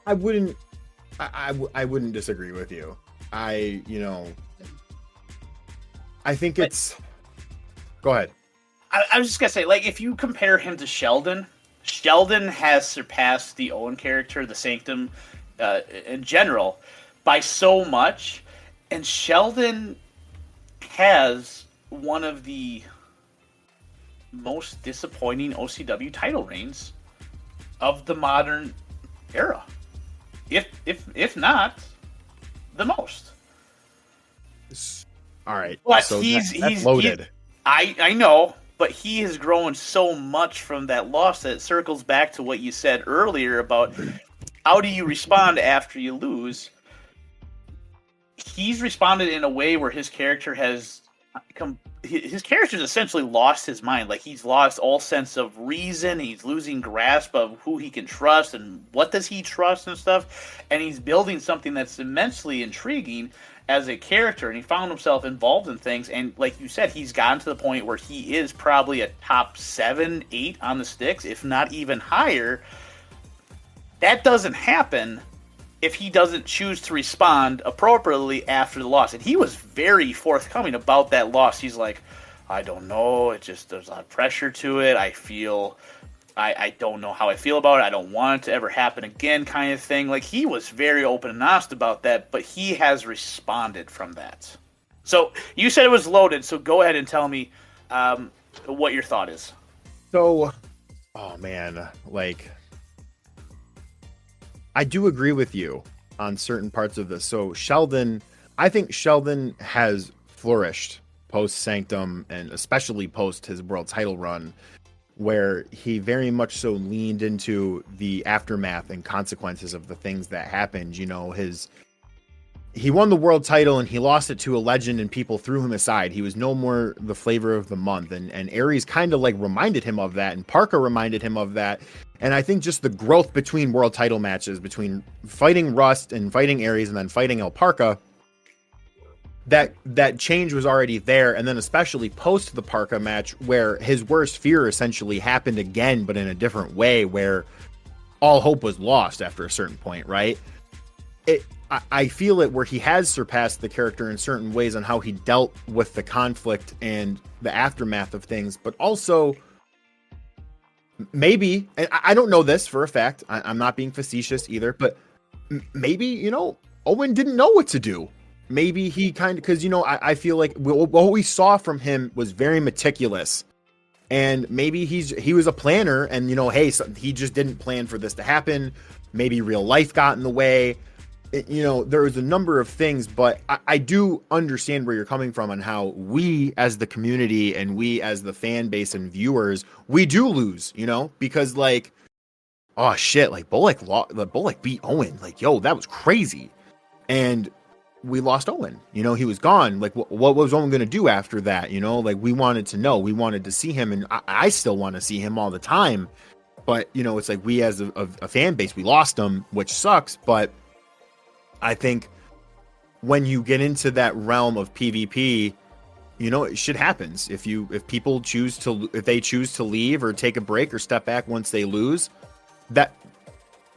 I wouldn't disagree with you. I think it's... Go ahead. I was just going to say, like, if you compare him to Sheldon has surpassed the Owen character, the Sanctum, in general, by so much. And Sheldon has one of the most disappointing OCW title reigns of the modern era, if not the most. All right, but so he's loaded. I know, but he has grown so much from that loss that it circles back to what you said earlier about how do you respond after you lose. He's responded in a way where his character has his character's essentially lost his mind. Like, he's lost all sense of reason. He's losing grasp of who he can trust and what does he trust and stuff. And he's building something that's immensely intriguing as a character. And he found himself involved in things. And like you said, he's gotten to the point where he is probably a top 7, 8 on the sticks, if not even higher. That doesn't happen if he doesn't choose to respond appropriately after the loss. And he was very forthcoming about that loss. He's like, I don't know. There's a lot of pressure to it. I don't know how I feel about it. I don't want it to ever happen again, kind of thing. Like, he was very open and honest about that, but he has responded from that. So you said it was loaded, so go ahead and tell me what your thought is. So, oh man, like, I do agree with you on certain parts of this. So I think Sheldon has flourished post Sanctum, and especially post his world title run, where he very much so leaned into the aftermath and consequences of the things that happened. He won the world title and he lost it to a legend, and people threw him aside. He was no more the flavor of the month. And Aries kind of like reminded him of that, and Parca reminded him of that. And I think just the growth between world title matches, between fighting Rust and fighting Aries and then fighting El Parca, that change was already there. And then especially post the Parca match, where his worst fear essentially happened again, but in a different way, where all hope was lost after a certain point, right? I feel it where he has surpassed the character in certain ways on how he dealt with the conflict and the aftermath of things, but also maybe, and I don't know this for a fact, I'm not being facetious either, but maybe, Owen didn't know what to do. Maybe he because, I feel like what we saw from him was very meticulous, and maybe he was a planner, and, hey, he just didn't plan for this to happen. Maybe real life got in the way. There was a number of things, but I do understand where you're coming from on how we as the community and we as the fan base and viewers, we do lose, because like, oh shit, like Bullock beat Owen. Like, yo, that was crazy. And we lost Owen, he was gone. Like, what was Owen going to do after that? Like, we wanted to know, we wanted to see him, and I still want to see him all the time. But, it's like we as a fan base, we lost him, which sucks. But I think when you get into that realm of PvP, shit happens. If people choose to leave or take a break or step back once they lose,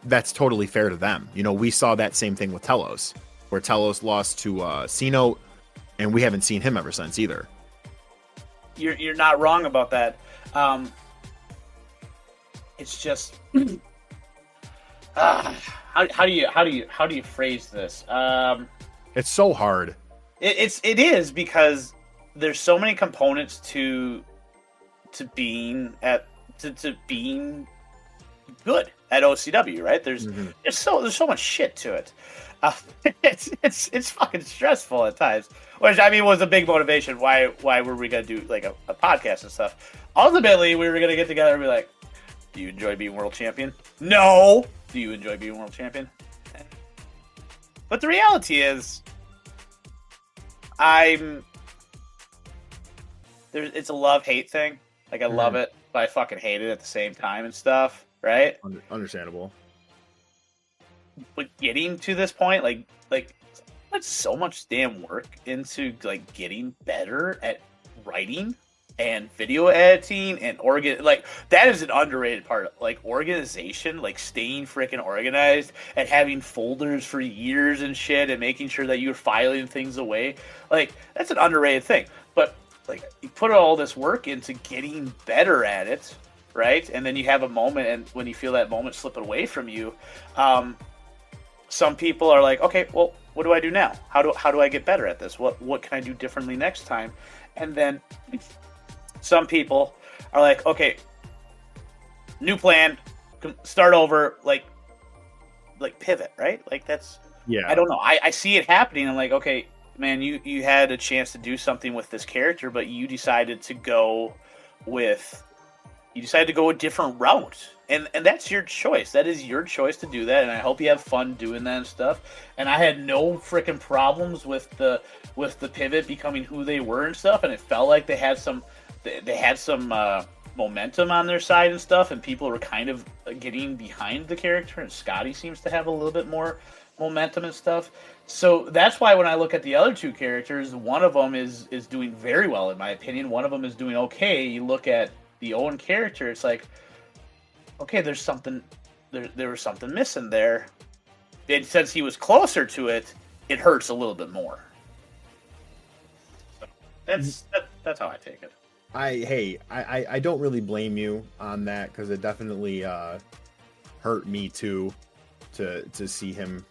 that's totally fair to them. We saw that same thing with Telos, where Telos lost to C-Note, and we haven't seen him ever since either. You're not wrong about that. It's just how do you phrase this? It's so hard. It is, because there's so many components to being being good at OCW, right? There's so much shit to it. It's fucking stressful at times. Which I mean was a big motivation. Why were we gonna do like a podcast and stuff? Ultimately, we were gonna get together and be like, "Do you enjoy being world champion? No. Do you enjoy being world champion?" But the reality is, it's a love-hate thing. Like I love it, but I fucking hate it at the same time and stuff. Right? Understandable. But getting to this point, like put so much damn work into like getting better at writing and video editing and that is an underrated part. Like organization, like staying freaking organized and having folders for years and shit and making sure that you're filing things away. Like that's an underrated thing. But like you put all this work into getting better at it, right? And then you have a moment, and when you feel that moment slip away from you, some people are like, okay, well, what do I do now? How do I get better at this? What can I do differently next time? And then some people are like, okay, new plan, start over, like pivot, right? Like that's, yeah. I don't know. I see it happening. I'm like, okay, man, you had a chance to do something with this character, but you decided to go a different route. And that's your choice. That is your choice to do that, and I hope you have fun doing that and stuff. And I had no freaking problems with the pivot becoming who they were and stuff, and it felt like they had some momentum on their side and stuff, and people were kind of getting behind the character, and Scotty seems to have a little bit more momentum and stuff. So that's why when I look at the other two characters, one of them is doing very well in my opinion. One of them is doing okay. You look at the Owen character, it's like, okay, there's something, there was something missing there. And since he was closer to it, it hurts a little bit more. So that's how I take it. I don't really blame you on that, because it definitely hurt me too to see him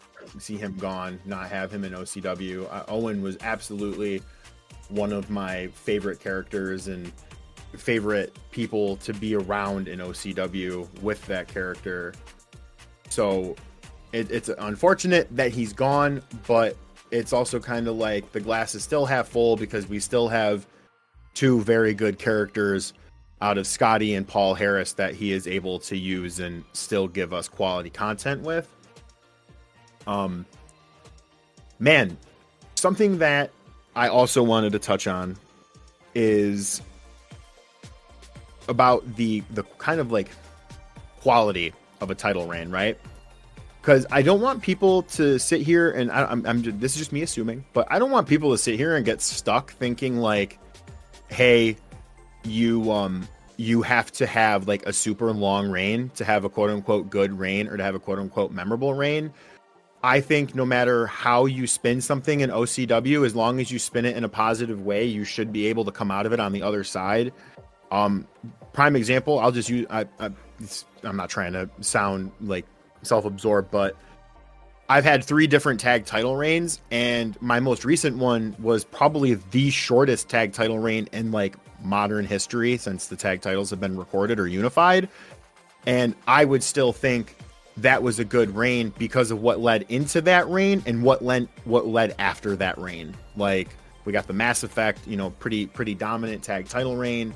gone, not have him in OCW. Owen was absolutely one of my favorite characters and favorite people to be around in OCW with that character. So it's unfortunate that he's gone, but it's also kind of like the glass is still half full, because we still have two very good characters out of Scotty and Paul Harris that he is able to use and still give us quality content with. Man, something that I also wanted to touch on is about the kind of like quality of a title reign, right? Because I don't want people to sit here and this is just me assuming, but I don't want people to sit here and get stuck thinking like, hey, you have to have like a super long reign to have a quote unquote good reign or to have a quote unquote memorable reign. I think no matter how you spin something in OCW, as long as you spin it in a positive way, you should be able to come out of it on the other side. Prime example, I'll just use, I'm not trying to sound like self-absorbed, but I've had 3 different tag title reigns, and my most recent one was probably the shortest tag title reign in like modern history since the tag titles have been recorded or unified. And I would still think that was a good reign because of what led into that reign and what led after that reign. Like we got the Mass Effect, pretty dominant tag title reign.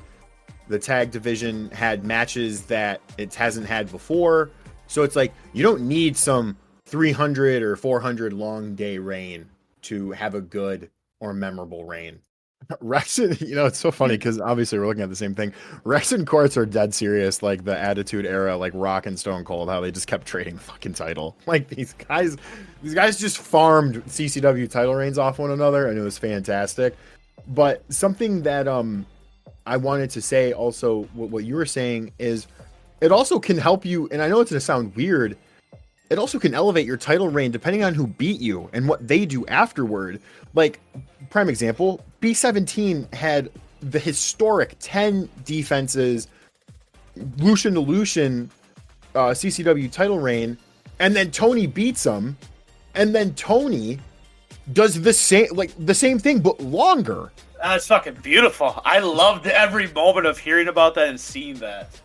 The tag division had matches that it hasn't had before. So it's like, you don't need some 300 or 400 long day reign to have a good or memorable reign. Rex, it's so funny because obviously we're looking at the same thing. Rex and Quartz are dead serious, like the Attitude Era, like Rock and Stone Cold, how they just kept trading fucking title. Like these guys just farmed CCW title reigns off one another, and it was fantastic. But something that I wanted to say also, what you were saying is it also can help you, and I know it's going to sound weird, it also can elevate your title reign depending on who beat you and what they do afterward. Like, prime example, B17 had the historic 10 defenses, Lucian to Lucian CCW title reign, and then Tony beats him, and then Tony does the same thing, but longer. That's fucking beautiful. I loved every moment of hearing about that and seeing that.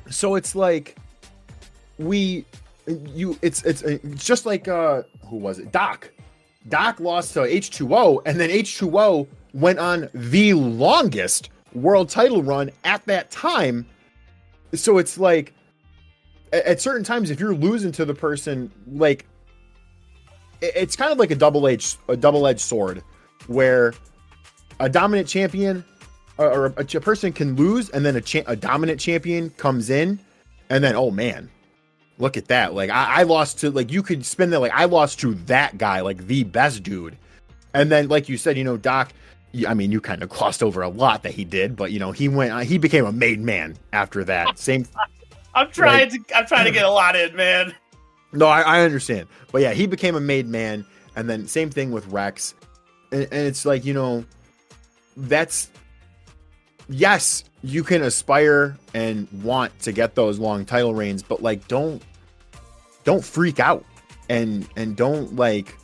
So it's like, it's just like, who was it? Doc Doc lost to H2O, and then H2O went on the longest world title run at that time. So it's like, at certain times, if you're losing to the person, like, it's kind of like a double-edged sword, where a dominant champion or a person can lose, and then a dominant champion comes in, and then, oh man, look at that. Like, I lost to, like, you could spin that, like, I lost to that guy, like, the best dude. And then, like you said, you know, Doc, I mean, you kind of glossed over a lot that he did, but, you know, he became a made man after that. Same. I'm trying to get a lot in, man. No, I understand. But yeah, he became a made man. And then same thing with Rex. And it's like, you know, yes, you can aspire and want to get those long title reigns, but like, don't freak out and don't, like,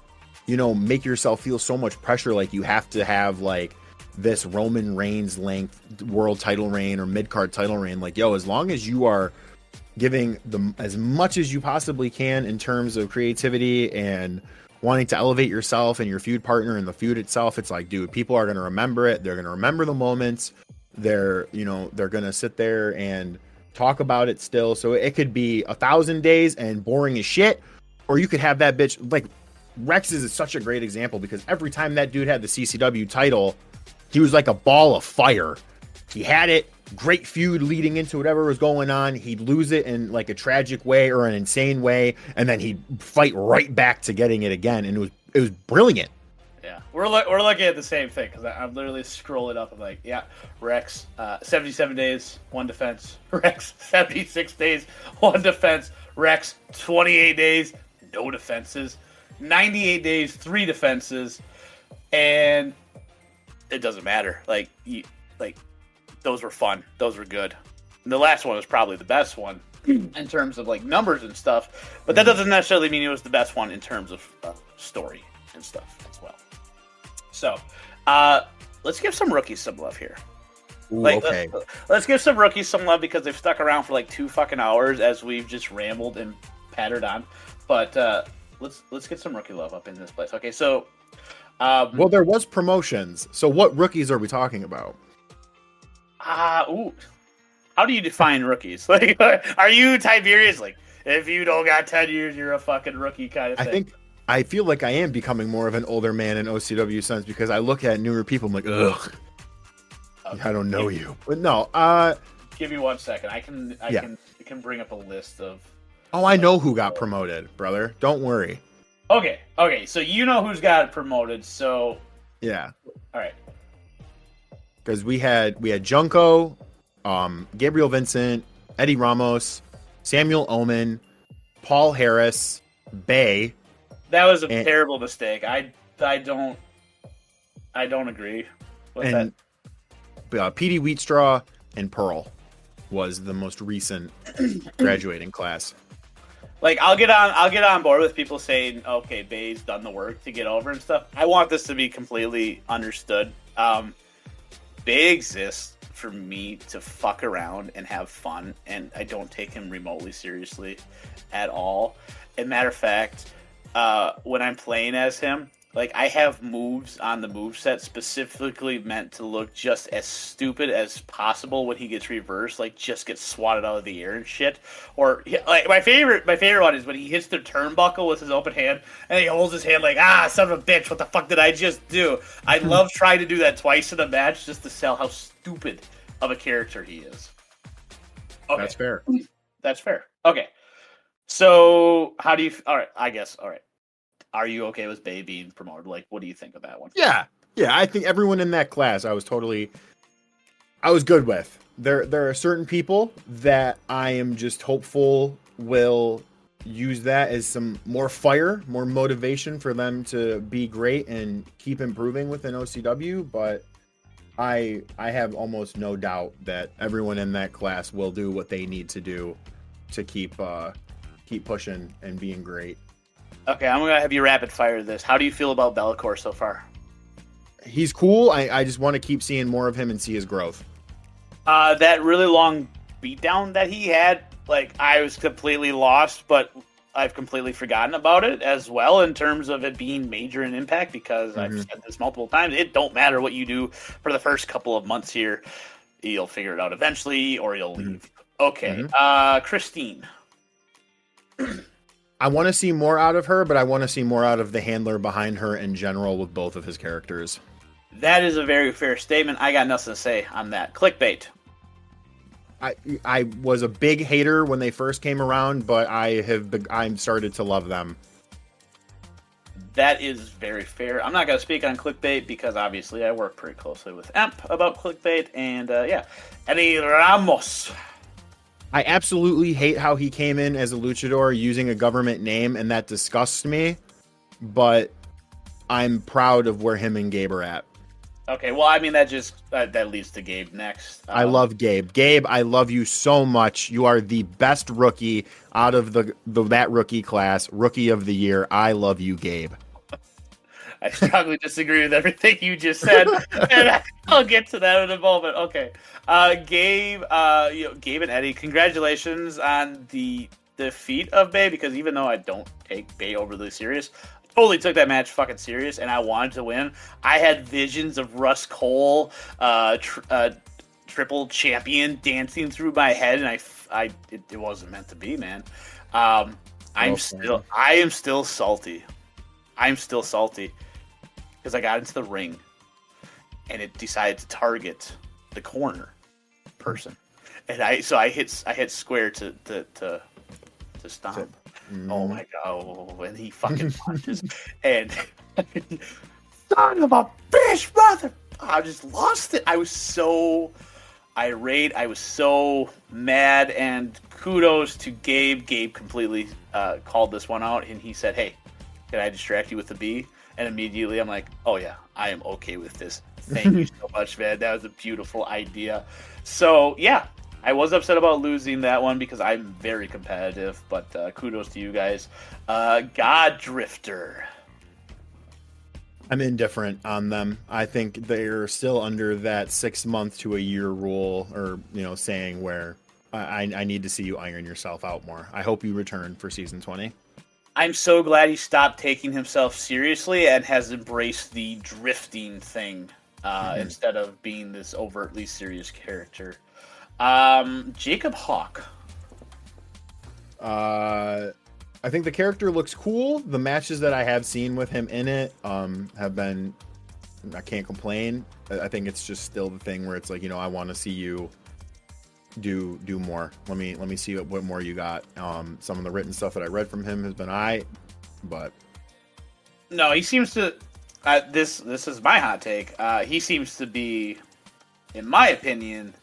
you know, make yourself feel so much pressure. Like you have to have like this Roman Reigns length world title reign or mid-card title reign. Like, yo, as long as you are giving them as much as you possibly can in terms of creativity and wanting to elevate yourself and your feud partner and the feud itself, it's like, dude, people are going to remember it. They're going to remember the moments. They're going to sit there and talk about it still. So it could be 1,000 days and boring as shit, or you could have that bitch. Like, Rex is such a great example, because every time that dude had the CCW title, he was like a ball of fire. He had it, great feud leading into whatever was going on. He'd lose it in like a tragic way or an insane way, and then he'd fight right back to getting it again, and it was brilliant. Yeah, we're looking at the same thing, because I'm literally scrolling up and like, yeah, Rex, 77 days, 1 defense. Rex, 76 days, 1 defense. Rex, 28 days, no defenses. 98 days, 3 defenses, and it doesn't matter. Like those were fun. Those were good. And the last one was probably the best one in terms of like numbers and stuff, but that doesn't necessarily mean it was the best one in terms of story and stuff as well. So, let's give some rookies some love here. Ooh, okay. Let's give some rookies some love, because they've stuck around for like 2 fucking hours as we've just rambled and pattered on. But let's get some rookie love up in this place. Okay, so well, there was promotions. So what rookies are we talking about? How do you define rookies? Like, are you Tiberius? Like, if you don't got 10 years, you're a fucking rookie kind of thing. I feel like I am becoming more of an older man in OCW sense, because I look at newer people, I'm like, ugh, okay. I don't know you. But no, give me 1 second. I can bring up a list of. Oh, I know who got promoted, brother. Don't worry. Okay. So you know who's got promoted. So yeah. All right. Because we had Junko, Gabriel Vincent, Eddie Ramos, Samuel Omen, Paul Harris, Bay. That was a terrible mistake. I don't agree with that. Petey Wheatstraw and Pearl was the most recent graduating class. Like, I'll get on board with people saying, okay, Bay's done the work to get over and stuff. I want this to be completely understood. Bay exists for me to fuck around and have fun, and I don't take him remotely seriously at all. As a matter of fact, when I'm playing as him, like, I have moves on the moveset specifically meant to look just as stupid as possible when he gets reversed, like just gets swatted out of the air and shit. Or like my favorite one is when he hits the turnbuckle with his open hand and he holds his hand like, son of a bitch, what the fuck did I just do? I love trying to do that twice in a match just to sell how stupid of a character he is. Okay. That's fair. That's fair. Okay. So how do you? All right. I guess. All right. Are you okay with Bay being promoted? Like, what do you think of that one? Yeah. I think everyone in that class, I was good with. There are certain people that I am just hopeful will use that as some more fire, more motivation for them to be great and keep improving within OCW. But I have almost no doubt that everyone in that class will do what they need to do to keep pushing and being great. Okay, I'm gonna have you rapid fire this. How do you feel about Bellacore so far? He's cool. I just want to keep seeing more of him and see his growth. That really long beatdown that he had, like, I was completely lost, but I've completely forgotten about it as well in terms of it being major in impact, because I've said this multiple times. It don't matter what you do for the first couple of months here. You'll figure it out eventually, or you'll leave. Okay. Christine. I want to see more out of her, but I want to see more out of the handler behind her in general with both of his characters. That is a very fair statement. I got nothing to say on that. Clickbait. I was a big hater when they first came around, but I'm started to love them. That is very fair. I'm not going to speak on clickbait because obviously I work pretty closely with Emp about clickbait, and Eddie Ramos. I absolutely hate how he came in as a luchador using a government name, and that disgusts me, but I'm proud of where him and Gabe are at. Okay, well, I mean, that just that leads to Gabe next. I love Gabe. Gabe, I love you so much. You are the best rookie out of that rookie class, rookie of the year. I love you, Gabe. I strongly disagree with everything you just said, and I'll get to that in a moment. Okay, Gabe, Gabe and Eddie, congratulations on the defeat of Bay, because even though I don't take Bay overly serious, totally took that match fucking serious, and I wanted to win. I had visions of Russ Cole, triple champion, dancing through my head, and it wasn't meant to be, man. I am still salty. I'm still salty because I got into the ring, and it decided to target the corner person, and I hit square to stomp. Oh my god! And he fucking punches, and son of a bitch, mother! I just lost it. I was so irate. I was so mad. And kudos to Gabe. Gabe completely called this one out, and he said, "Hey, can I distract you with the B?" And immediately, I'm like, "Oh yeah, I am okay with this. Thank you so much, man. That was a beautiful idea." So yeah. I was upset about losing that one because I'm very competitive, but kudos to you guys. God Drifter. I'm indifferent on them. I think they're still under that 6 month to a year rule, or saying where I need to see you iron yourself out more. I hope you return for season 20. I'm so glad he stopped taking himself seriously and has embraced the drifting thing instead of being this overtly serious character. Jacob Hawk. I think the character looks cool. The matches that I have seen with him in it have been, I can't complain. I think it's just still the thing where it's like, I want to see you do more. Let me see what more you got. Some of the written stuff that I read from him has been but no, he seems to this is my hot take. He seems to be, in my opinion,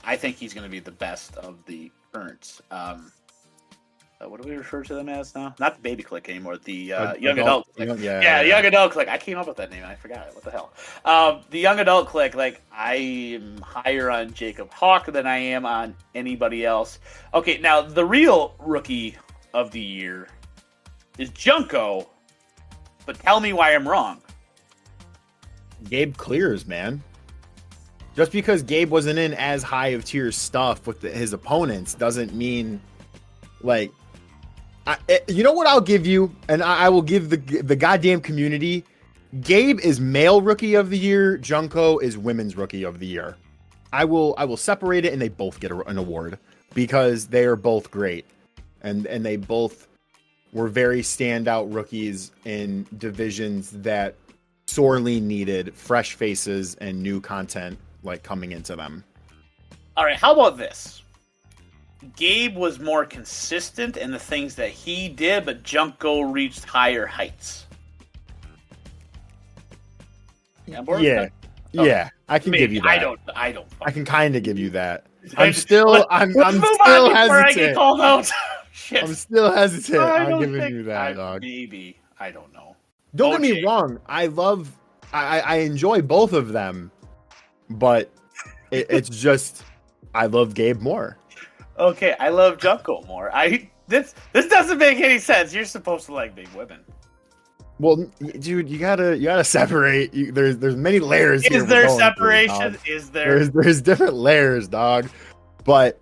I think he's going to be the best of the currents. What do we refer to them as now? Not the baby clique anymore. The young adult clique. Young adult clique. I came up with that name. I forgot it. What the hell? The young adult clique. Like, I am higher on Jacob Hawk than I am on anybody else. Okay, now the real rookie of the year is Junko. But tell me why I'm wrong. Gabe clears, man. Just because Gabe wasn't in as high of tier stuff with his opponents doesn't mean, like, you know what I'll give you, and I will give the goddamn community. Gabe is male rookie of the year. Junko is women's rookie of the year. I will separate it, and they both get an award because they are both great, and they both were very standout rookies in divisions that sorely needed fresh faces and new content like coming into them. All right, how about this? Gabe was more consistent in the things that he did, but Junko reached higher heights. Yeah, I can give you that. I don't. I can kind of give you that. I'm still hesitant. I get called out. Shit. I'm still hesitant on giving you that, dog. Maybe. I don't know. Don't get me wrong. I enjoy both of them, but it's just I love Gabe more. Okay, I love Junko more. This doesn't make any sense. You're supposed to like big women. Well, dude, you gotta separate. There's many layers. Is there separation? Is there? There's different layers, dog. But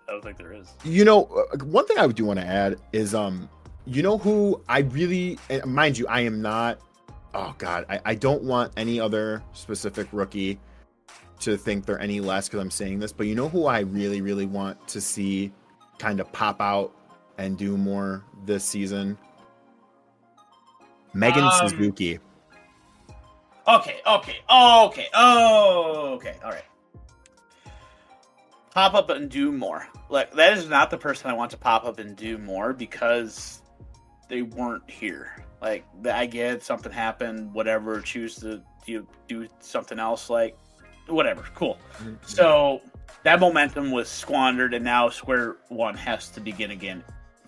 I don't think there is. One thing I do want to add is, who I really, mind you, I am not. Oh God, I don't want any other specific rookie to think they're any less because I'm saying this, but who I really, really want to see kind of pop out and do more this season? Megan Suzuki. Okay. All right. Pop up and do more. Like, that is not the person I want to pop up and do more because they weren't here. Like, I get something happened, whatever, choose to do something else, like, whatever, cool. Mm-hmm. So that momentum was squandered, and now square one has to begin again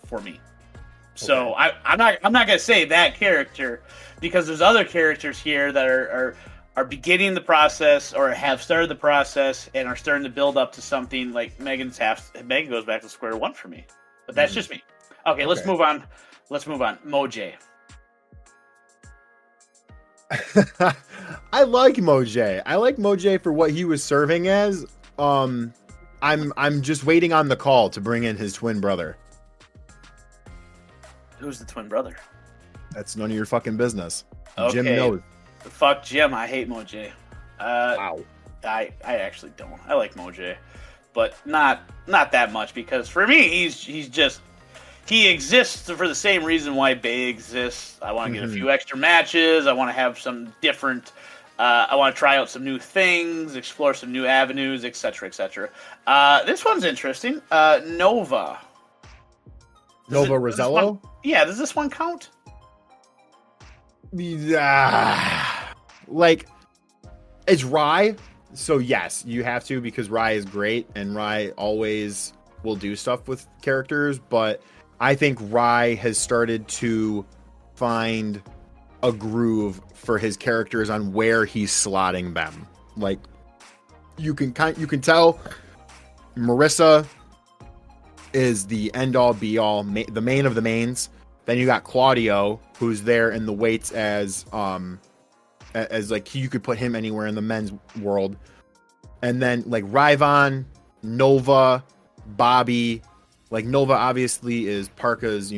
for me. So okay. I'm not gonna say that character because there's other characters here that are beginning the process or have started the process and are starting to build up to something. Like Megan goes back to square one for me, but that's just me. Okay, let's move on. Moj. I like Moj. I like Moj for what he was serving as. I'm just waiting on the call to bring in his twin brother. Who's the twin brother? That's none of your fucking business. Okay. Jim knows. Fuck Jim. I hate Moj. Wow. I actually don't. I like Moj, but not that much because for me he exists for the same reason why Bay exists. I want to get a few extra matches. I want to have some different. I want to try out some new things, explore some new avenues, etc., etc. This one's interesting. Nova. Nova Rosello? Yeah, does this one count? Like, it's Rye, so yes, you have to because Rye is great, and Rye always will do stuff with characters, but I think Rye has started to find a groove for his characters on where he's slotting them. Like, you can tell Marissa is the end-all, be-all, the main of the mains. Then you got Claudio, who's there in the weights as like you could put him anywhere in the men's world. And then like Ryvon, Nova, Bobby. Like Nova obviously is Parca's,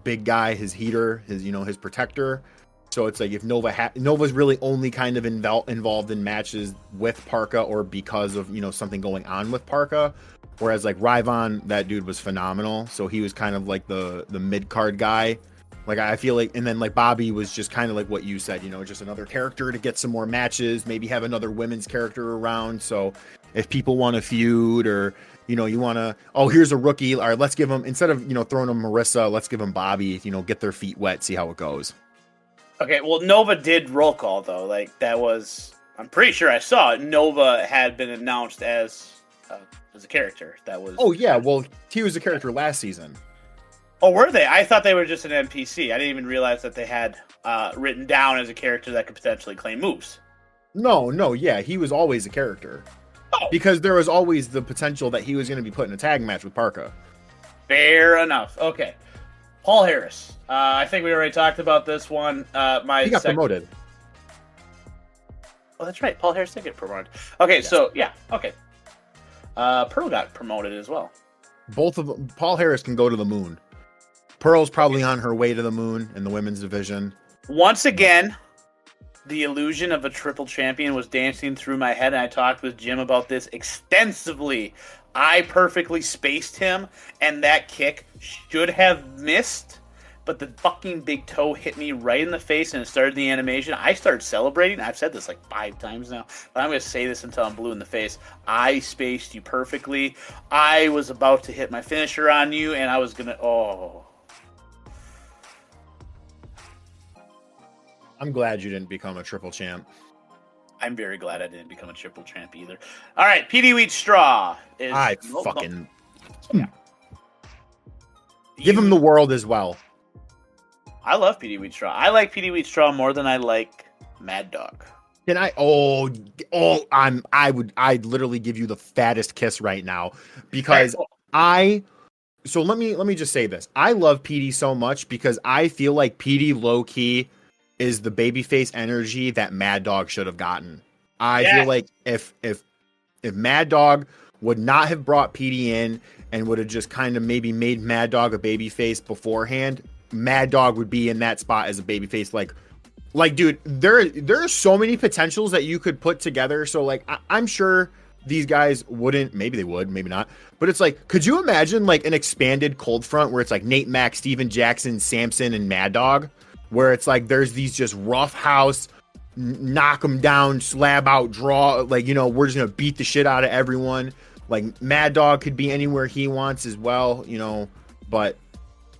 big guy, his heater, his protector. So it's like if Nova's really only kind of involved in matches with Parca or because of, something going on with Parca. Whereas like Ryvon, that dude was phenomenal. So he was kind of like the mid-card guy. Like I feel like, and then like Bobby was just kind of like what you said, just another character to get some more matches, maybe have another women's character around. So if people want to feud or, you want to, here's a rookie. All right, let's give him, instead of, throwing him Marissa, let's give him Bobby, get their feet wet, see how it goes. Okay, well, Nova did roll call, though. Like, that was, I'm pretty sure I saw it. Nova had been announced as a character. That was. Oh, yeah, well, he was a character last season. Oh, were they? I thought they were just an NPC. I didn't even realize that they had written down as a character that could potentially claim moves. No, yeah, he was always a character. Oh. Because there was always the potential that he was going to be put in a tag match with Parca. Fair enough. Okay. Paul Harris. I think we already talked about this one. He got promoted. Oh, that's right. Paul Harris did get promoted. Okay, yes. So, yeah. Okay. Pearl got promoted as well. Both of them. Paul Harris can go to the moon. Pearl's probably on her way to the moon in the women's division. Once again, the illusion of a triple champion was dancing through my head, and I talked with Jim about this extensively. I perfectly spaced him, and that kick should have missed, but the fucking big toe hit me right in the face, and it started the animation. I started celebrating. I've said this like 5 times now, but I'm going to say this until I'm blue in the face. I spaced you perfectly. I was about to hit my finisher on you, and I was going to... I'm glad you didn't become a triple champ. I'm very glad I didn't become a triple champ either. All right, PD Wheat Straw is... Yeah. Give him the world as well. I love PD Wheat Straw. I like PD Wheat Straw more than I like Mad Dog. Can I? I'd literally give you the fattest kiss right now because So let me just say this. I love PD so much because I feel like PD low key is the babyface energy that Mad Dog should have gotten. I feel like if Mad Dog would not have brought PD in, and would have just kind of maybe made Mad Dog a babyface beforehand, Mad Dog would be in that spot as a babyface. Like, dude, there are so many potentials that you could put together. So, like, I'm sure these guys wouldn't. Maybe they would, maybe not. But it's like, could you imagine like an expanded Cold Front where it's like Nate Mack, Steven Jackson, Samson, and Mad Dog, where it's like there's these just rough house, knock them down, slab out, draw. Like, you know, we're just gonna beat the shit out of everyone. Like, Mad Dog could be anywhere he wants as well, you know. But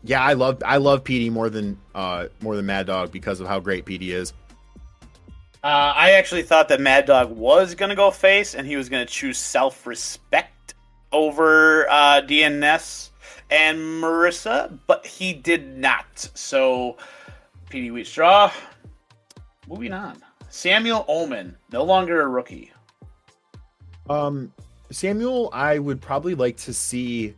yeah, I love PD more than Mad Dog because of how great PD is. I actually thought that Mad Dog was going to go face, and he was going to choose self-respect over DNS and Marissa, but he did not. So, PD Wheat Straw. Moving on. Samuel Omen, no longer a rookie. Samuel, I would probably like to see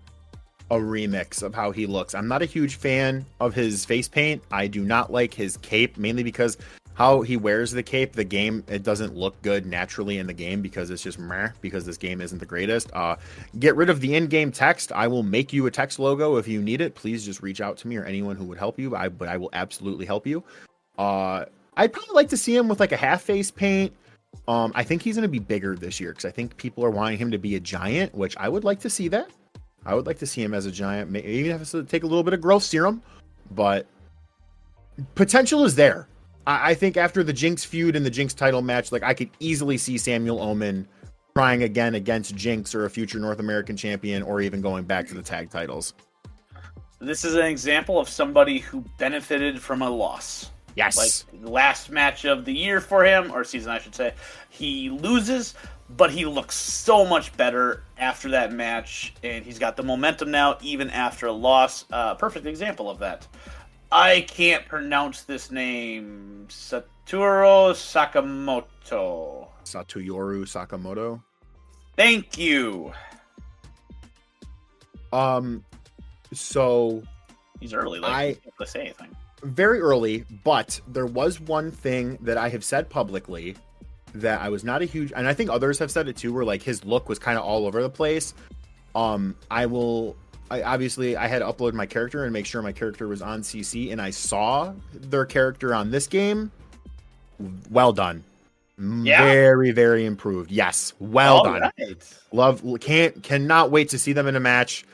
a remix of how he looks. I'm not a huge fan of his face paint. I do not like his cape, mainly because how he wears the cape, the game, it doesn't look good naturally in the game because it's just meh, because this game isn't the greatest. Get rid of the in-game text. I will make you a text logo if you need it. Please just reach out to me or anyone who would help you. But I will absolutely help you. I'd probably like to see him with like a half face paint. I think he's going to be bigger this year because I think people are wanting him to be a giant, which I would like to see that. I would like to see him as a giant, maybe even have to take a little bit of growth serum, but potential is there. I think after the Jinx feud and the Jinx title match, like I could easily see Samuel Omen trying again against Jinx or a future North American champion, or even going back to the tag titles. This is an example of somebody who benefited from a loss. Yes. Like the last match of the year for him, or season I should say, he loses, but he looks so much better after that match, and he's got the momentum now, even after a loss. Perfect example of that. I can't pronounce this name. Satoru Sakamoto. Satoyoru Sakamoto. Thank you. So he's early. Like, I can't really say anything. Very early, but there was one thing that I have said publicly that I was not a huge, and I think others have said it too, where like his look was kind of all over the place. I obviously I had to upload my character and make sure my character was on CC, and I saw their character on this game. Well done. Yeah. Very, very improved. Yes. Well done. Right. Cannot wait to see them in a match.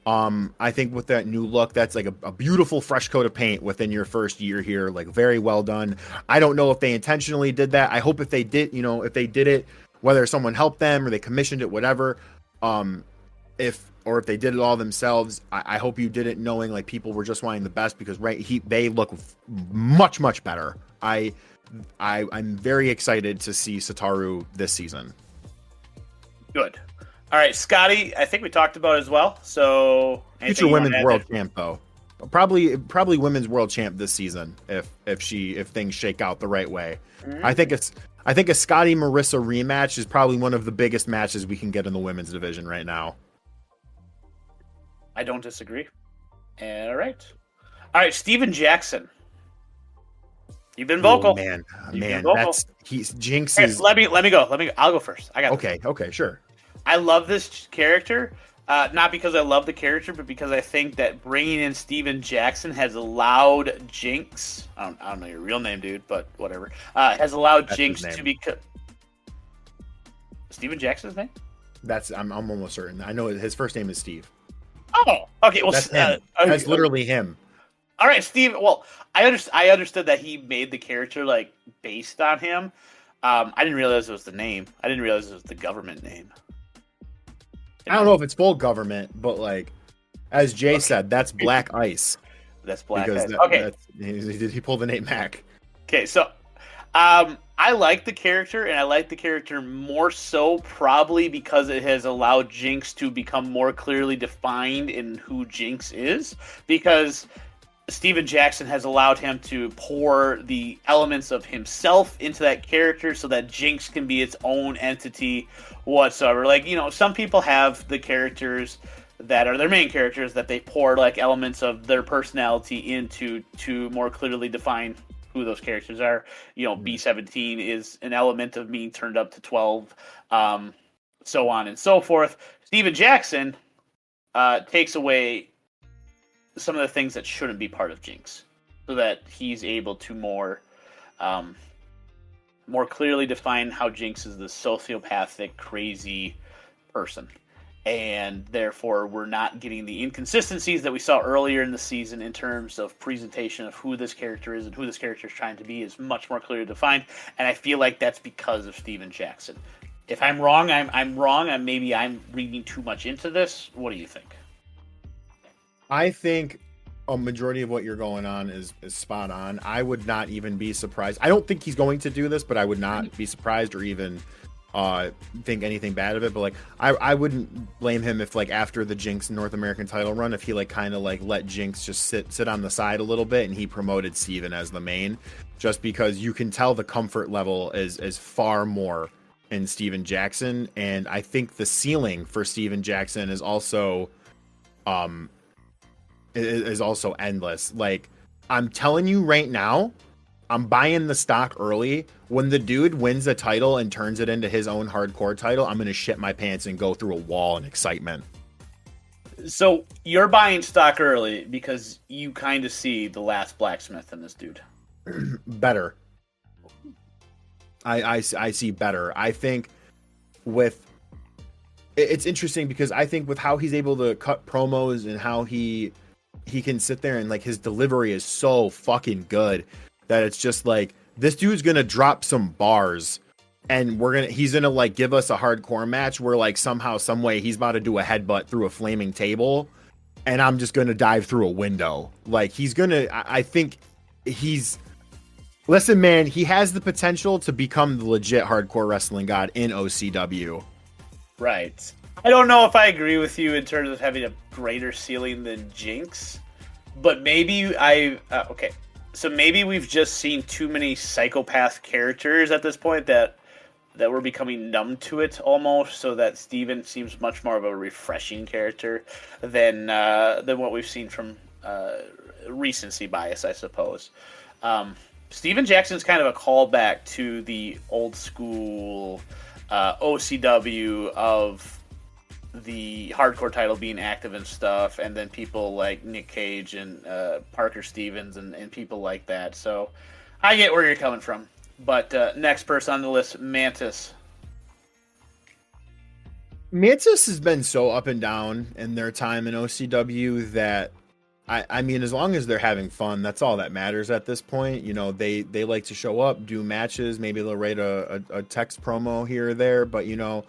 I think with that new look, that's like a beautiful fresh coat of paint within your first year here. Like, very well done. I don't know if they intentionally did that. I hope if they did, if they did it, whether someone helped them or they commissioned it, whatever, if they did it all themselves, I hope you did it knowing like people were just wanting the best, because they look much, much better. I'm very excited to see Satoru this season. Good. All right, Scotty, I think we talked about as well. So future women's world champ though. Probably women's world champ this season if things shake out the right way. Mm-hmm. I think a Scotty Marissa rematch is probably one of the biggest matches we can get in the women's division right now. I don't disagree. All right, Steven Jackson. You've been vocal. Oh, man, he's Jinx. Hey, let me go. I'll go first. I got Okay, sure. I love this character, not because I love the character, but because I think that bringing in Steven Jackson has allowed Jinx. I don't know your real name, dude, but whatever. Has allowed Jinx to become. Steven Jackson's name? I'm almost certain. I know his first name is Steve. Oh, okay. Well, that's him. That's literally him. All right, Steve. Well, I understood that he made the character like based on him. I didn't realize it was the name. I didn't realize it was the government name. I don't know if it's full government, but like, as Jay said, that's Black Ice. That's Black Ice. Okay. He pulled the Nate Mac. Okay, so I like the character, and I like the character more so probably because it has allowed Jinx to become more clearly defined in who Jinx is, because Steven Jackson has allowed him to pour the elements of himself into that character so that Jinx can be its own entity whatsoever. Like, some people have the characters that are their main characters that they pour like elements of their personality into to more clearly define who those characters are. B17 is an element of being turned up to 12, so on and so forth. Steven Jackson takes away some of the things that shouldn't be part of Jinx, so that he's able to more clearly define how Jinx is the sociopathic, crazy person. And therefore, we're not getting the inconsistencies that we saw earlier in the season in terms of presentation of who this character is and who this character is trying to be is much more clearly defined. And I feel like that's because of Steven Jackson. If I'm wrong, I'm wrong. And maybe I'm reading too much into this. What do you think? I think a majority of what you're going on is spot on. I would not even be surprised. I don't think he's going to do this, but I would not be surprised or even think anything bad of it. But like, I wouldn't blame him if like after the Jinx North American title run, if he like kind of like let Jinx just sit on the side a little bit and he promoted Steven as the main, just because you can tell the comfort level is far more in Steven Jackson. And I think the ceiling for Steven Jackson is also endless. Like, I'm telling you right now, I'm buying the stock early. When the dude wins a title and turns it into his own hardcore title, I'm going to shit my pants and go through a wall in excitement. So you're buying stock early because you kind of see the last blacksmith in this dude. Better. I see better. I think it's interesting because I think with how he's able to cut promos and how he can sit there and like his delivery is so fucking good that it's just like, this dude's gonna drop some bars and he's gonna like give us a hardcore match where like somehow, some way he's about to do a headbutt through a flaming table and I'm just gonna dive through a window. Like I think listen, man, he has the potential to become the legit hardcore wrestling god in OCW. Right. I don't know if I agree with you in terms of having a greater ceiling than Jinx, but maybe okay. So maybe we've just seen too many psychopath characters at this point that we're becoming numb to it almost, so that Steven seems much more of a refreshing character than what we've seen from recency bias, I suppose. Steven Jackson's kind of a callback to the old school OCW of the hardcore title being active and stuff, and then people like Nick Cage and Parker Stevens and people like that. So I get where you're coming from. But next person on the list, Mantis. Mantis has been so up and down in their time in OCW that I mean, as long as they're having fun, that's all that matters at this point. You know, they like to show up, do matches, maybe they'll write a text promo here or there, but you know,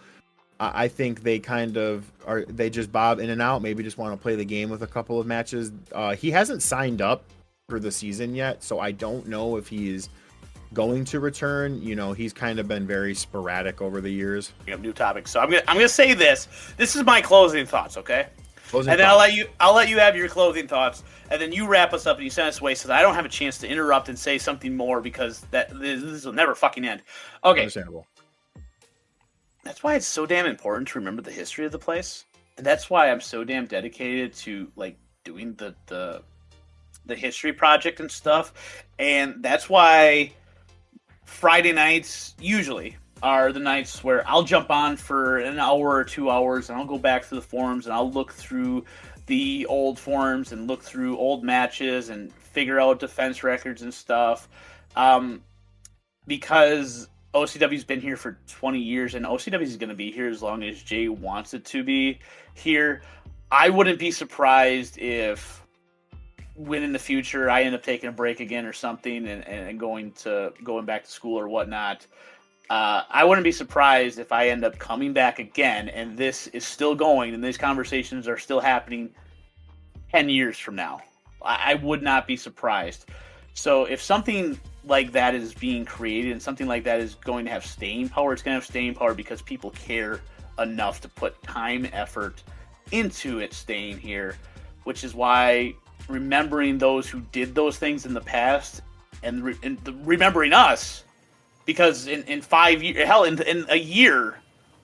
I think they they just bob in and out, maybe just want to play the game with a couple of matches. He hasn't signed up for the season yet, so I don't know if he's going to return. You know, he's kind of been very sporadic over the years. We have new topics. So I'm gonna say this. This is my closing thoughts, okay? Then I'll let you have your closing thoughts, and then you wrap us up and you send us away so that I don't have a chance to interrupt and say something more, because this will never fucking end. Okay. Understandable. That's why it's so damn important to remember the history of the place, and that's why I'm so damn dedicated to like doing the history project and stuff, and that's why Friday nights usually are the nights where I'll jump on for an hour or 2 hours, and I'll go back to the forums and I'll look through the old forums and look through old matches and figure out defense records and stuff, because OCW's been here for 20 years, and OCW is going to be here as long as Jay wants it to be here. I wouldn't be surprised if, when in the future I end up taking a break again or something and going back to school or whatnot, I wouldn't be surprised if I end up coming back again and this is still going and these conversations are still happening 10 years from now. I would not be surprised. So if something like that is being created and something like that is going to have staying power, it's going to have staying power because people care enough to put time, effort into it staying here, which is why remembering those who did those things in the past and remembering us, because in 5 years, hell, in a year,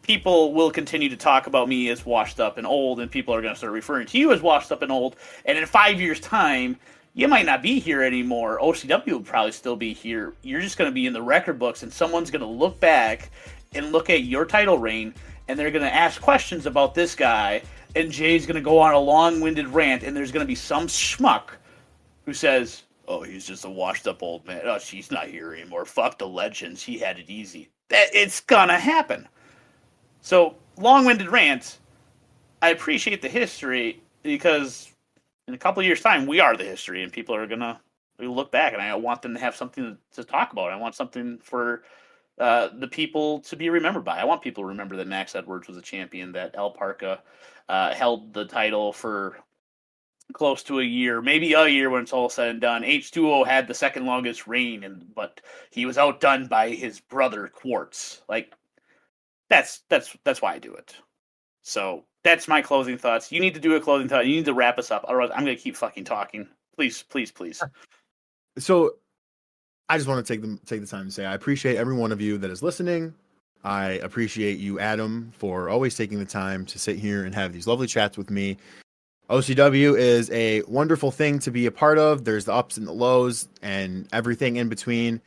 people will continue to talk about me as washed up and old, and people are going to start referring to you as washed up and old, and in 5 years' time, you might not be here anymore. OCW will probably still be here. You're just going to be in the record books, and someone's going to look back and look at your title reign, and they're going to ask questions about this guy, and Jay's going to go on a long-winded rant, and there's going to be some schmuck who says, "Oh, he's just a washed-up old man. Oh, she's not here anymore. Fuck the legends. He had it easy." It's gonna happen. So, long-winded rant. I appreciate the history because in a couple of years' time, we are the history, and people are gonna look back, and I want them to have something to talk about. I want something for the people to be remembered by. I want people to remember that Max Edwards was a champion, that El Parca held the title for close to a year, maybe a year when it's all said and done. H2O had the second longest reign, but he was outdone by his brother Quartz. Like that's why I do it. So that's my closing thoughts. You need to do a closing thought. You need to wrap us up. Otherwise, I'm going to keep fucking talking. Please, please, please. So I just want to take the time to say I appreciate every one of you that is listening. I appreciate you, Adam, for always taking the time to sit here and have these lovely chats with me. OCW is a wonderful thing to be a part of. There's the ups and the lows and everything in between.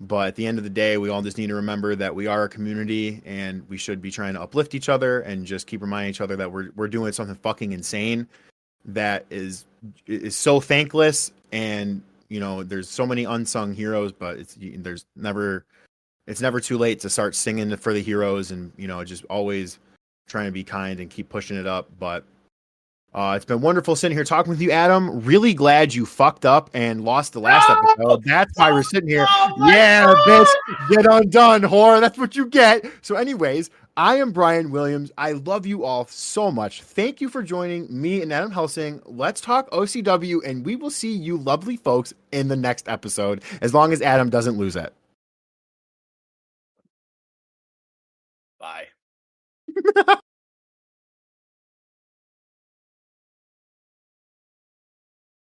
But at the end of the day, we all just need to remember that we are a community and we should be trying to uplift each other and just keep reminding each other that we're doing something fucking insane that is so thankless. And, you know, there's so many unsung heroes, but it's never too late to start singing for the heroes and, you know, just always trying to be kind and keep pushing it up. But it's been wonderful sitting here talking with you, Adam. Really glad you fucked up and lost the last episode. That's why we're sitting here. Yeah, bitch, get undone, whore. That's what you get. So anyways, I am Brian Williams. I love you all so much. Thank you for joining me and Adam Helsing. Let's talk OCW, and we will see you lovely folks in the next episode, as long as Adam doesn't lose it. Bye.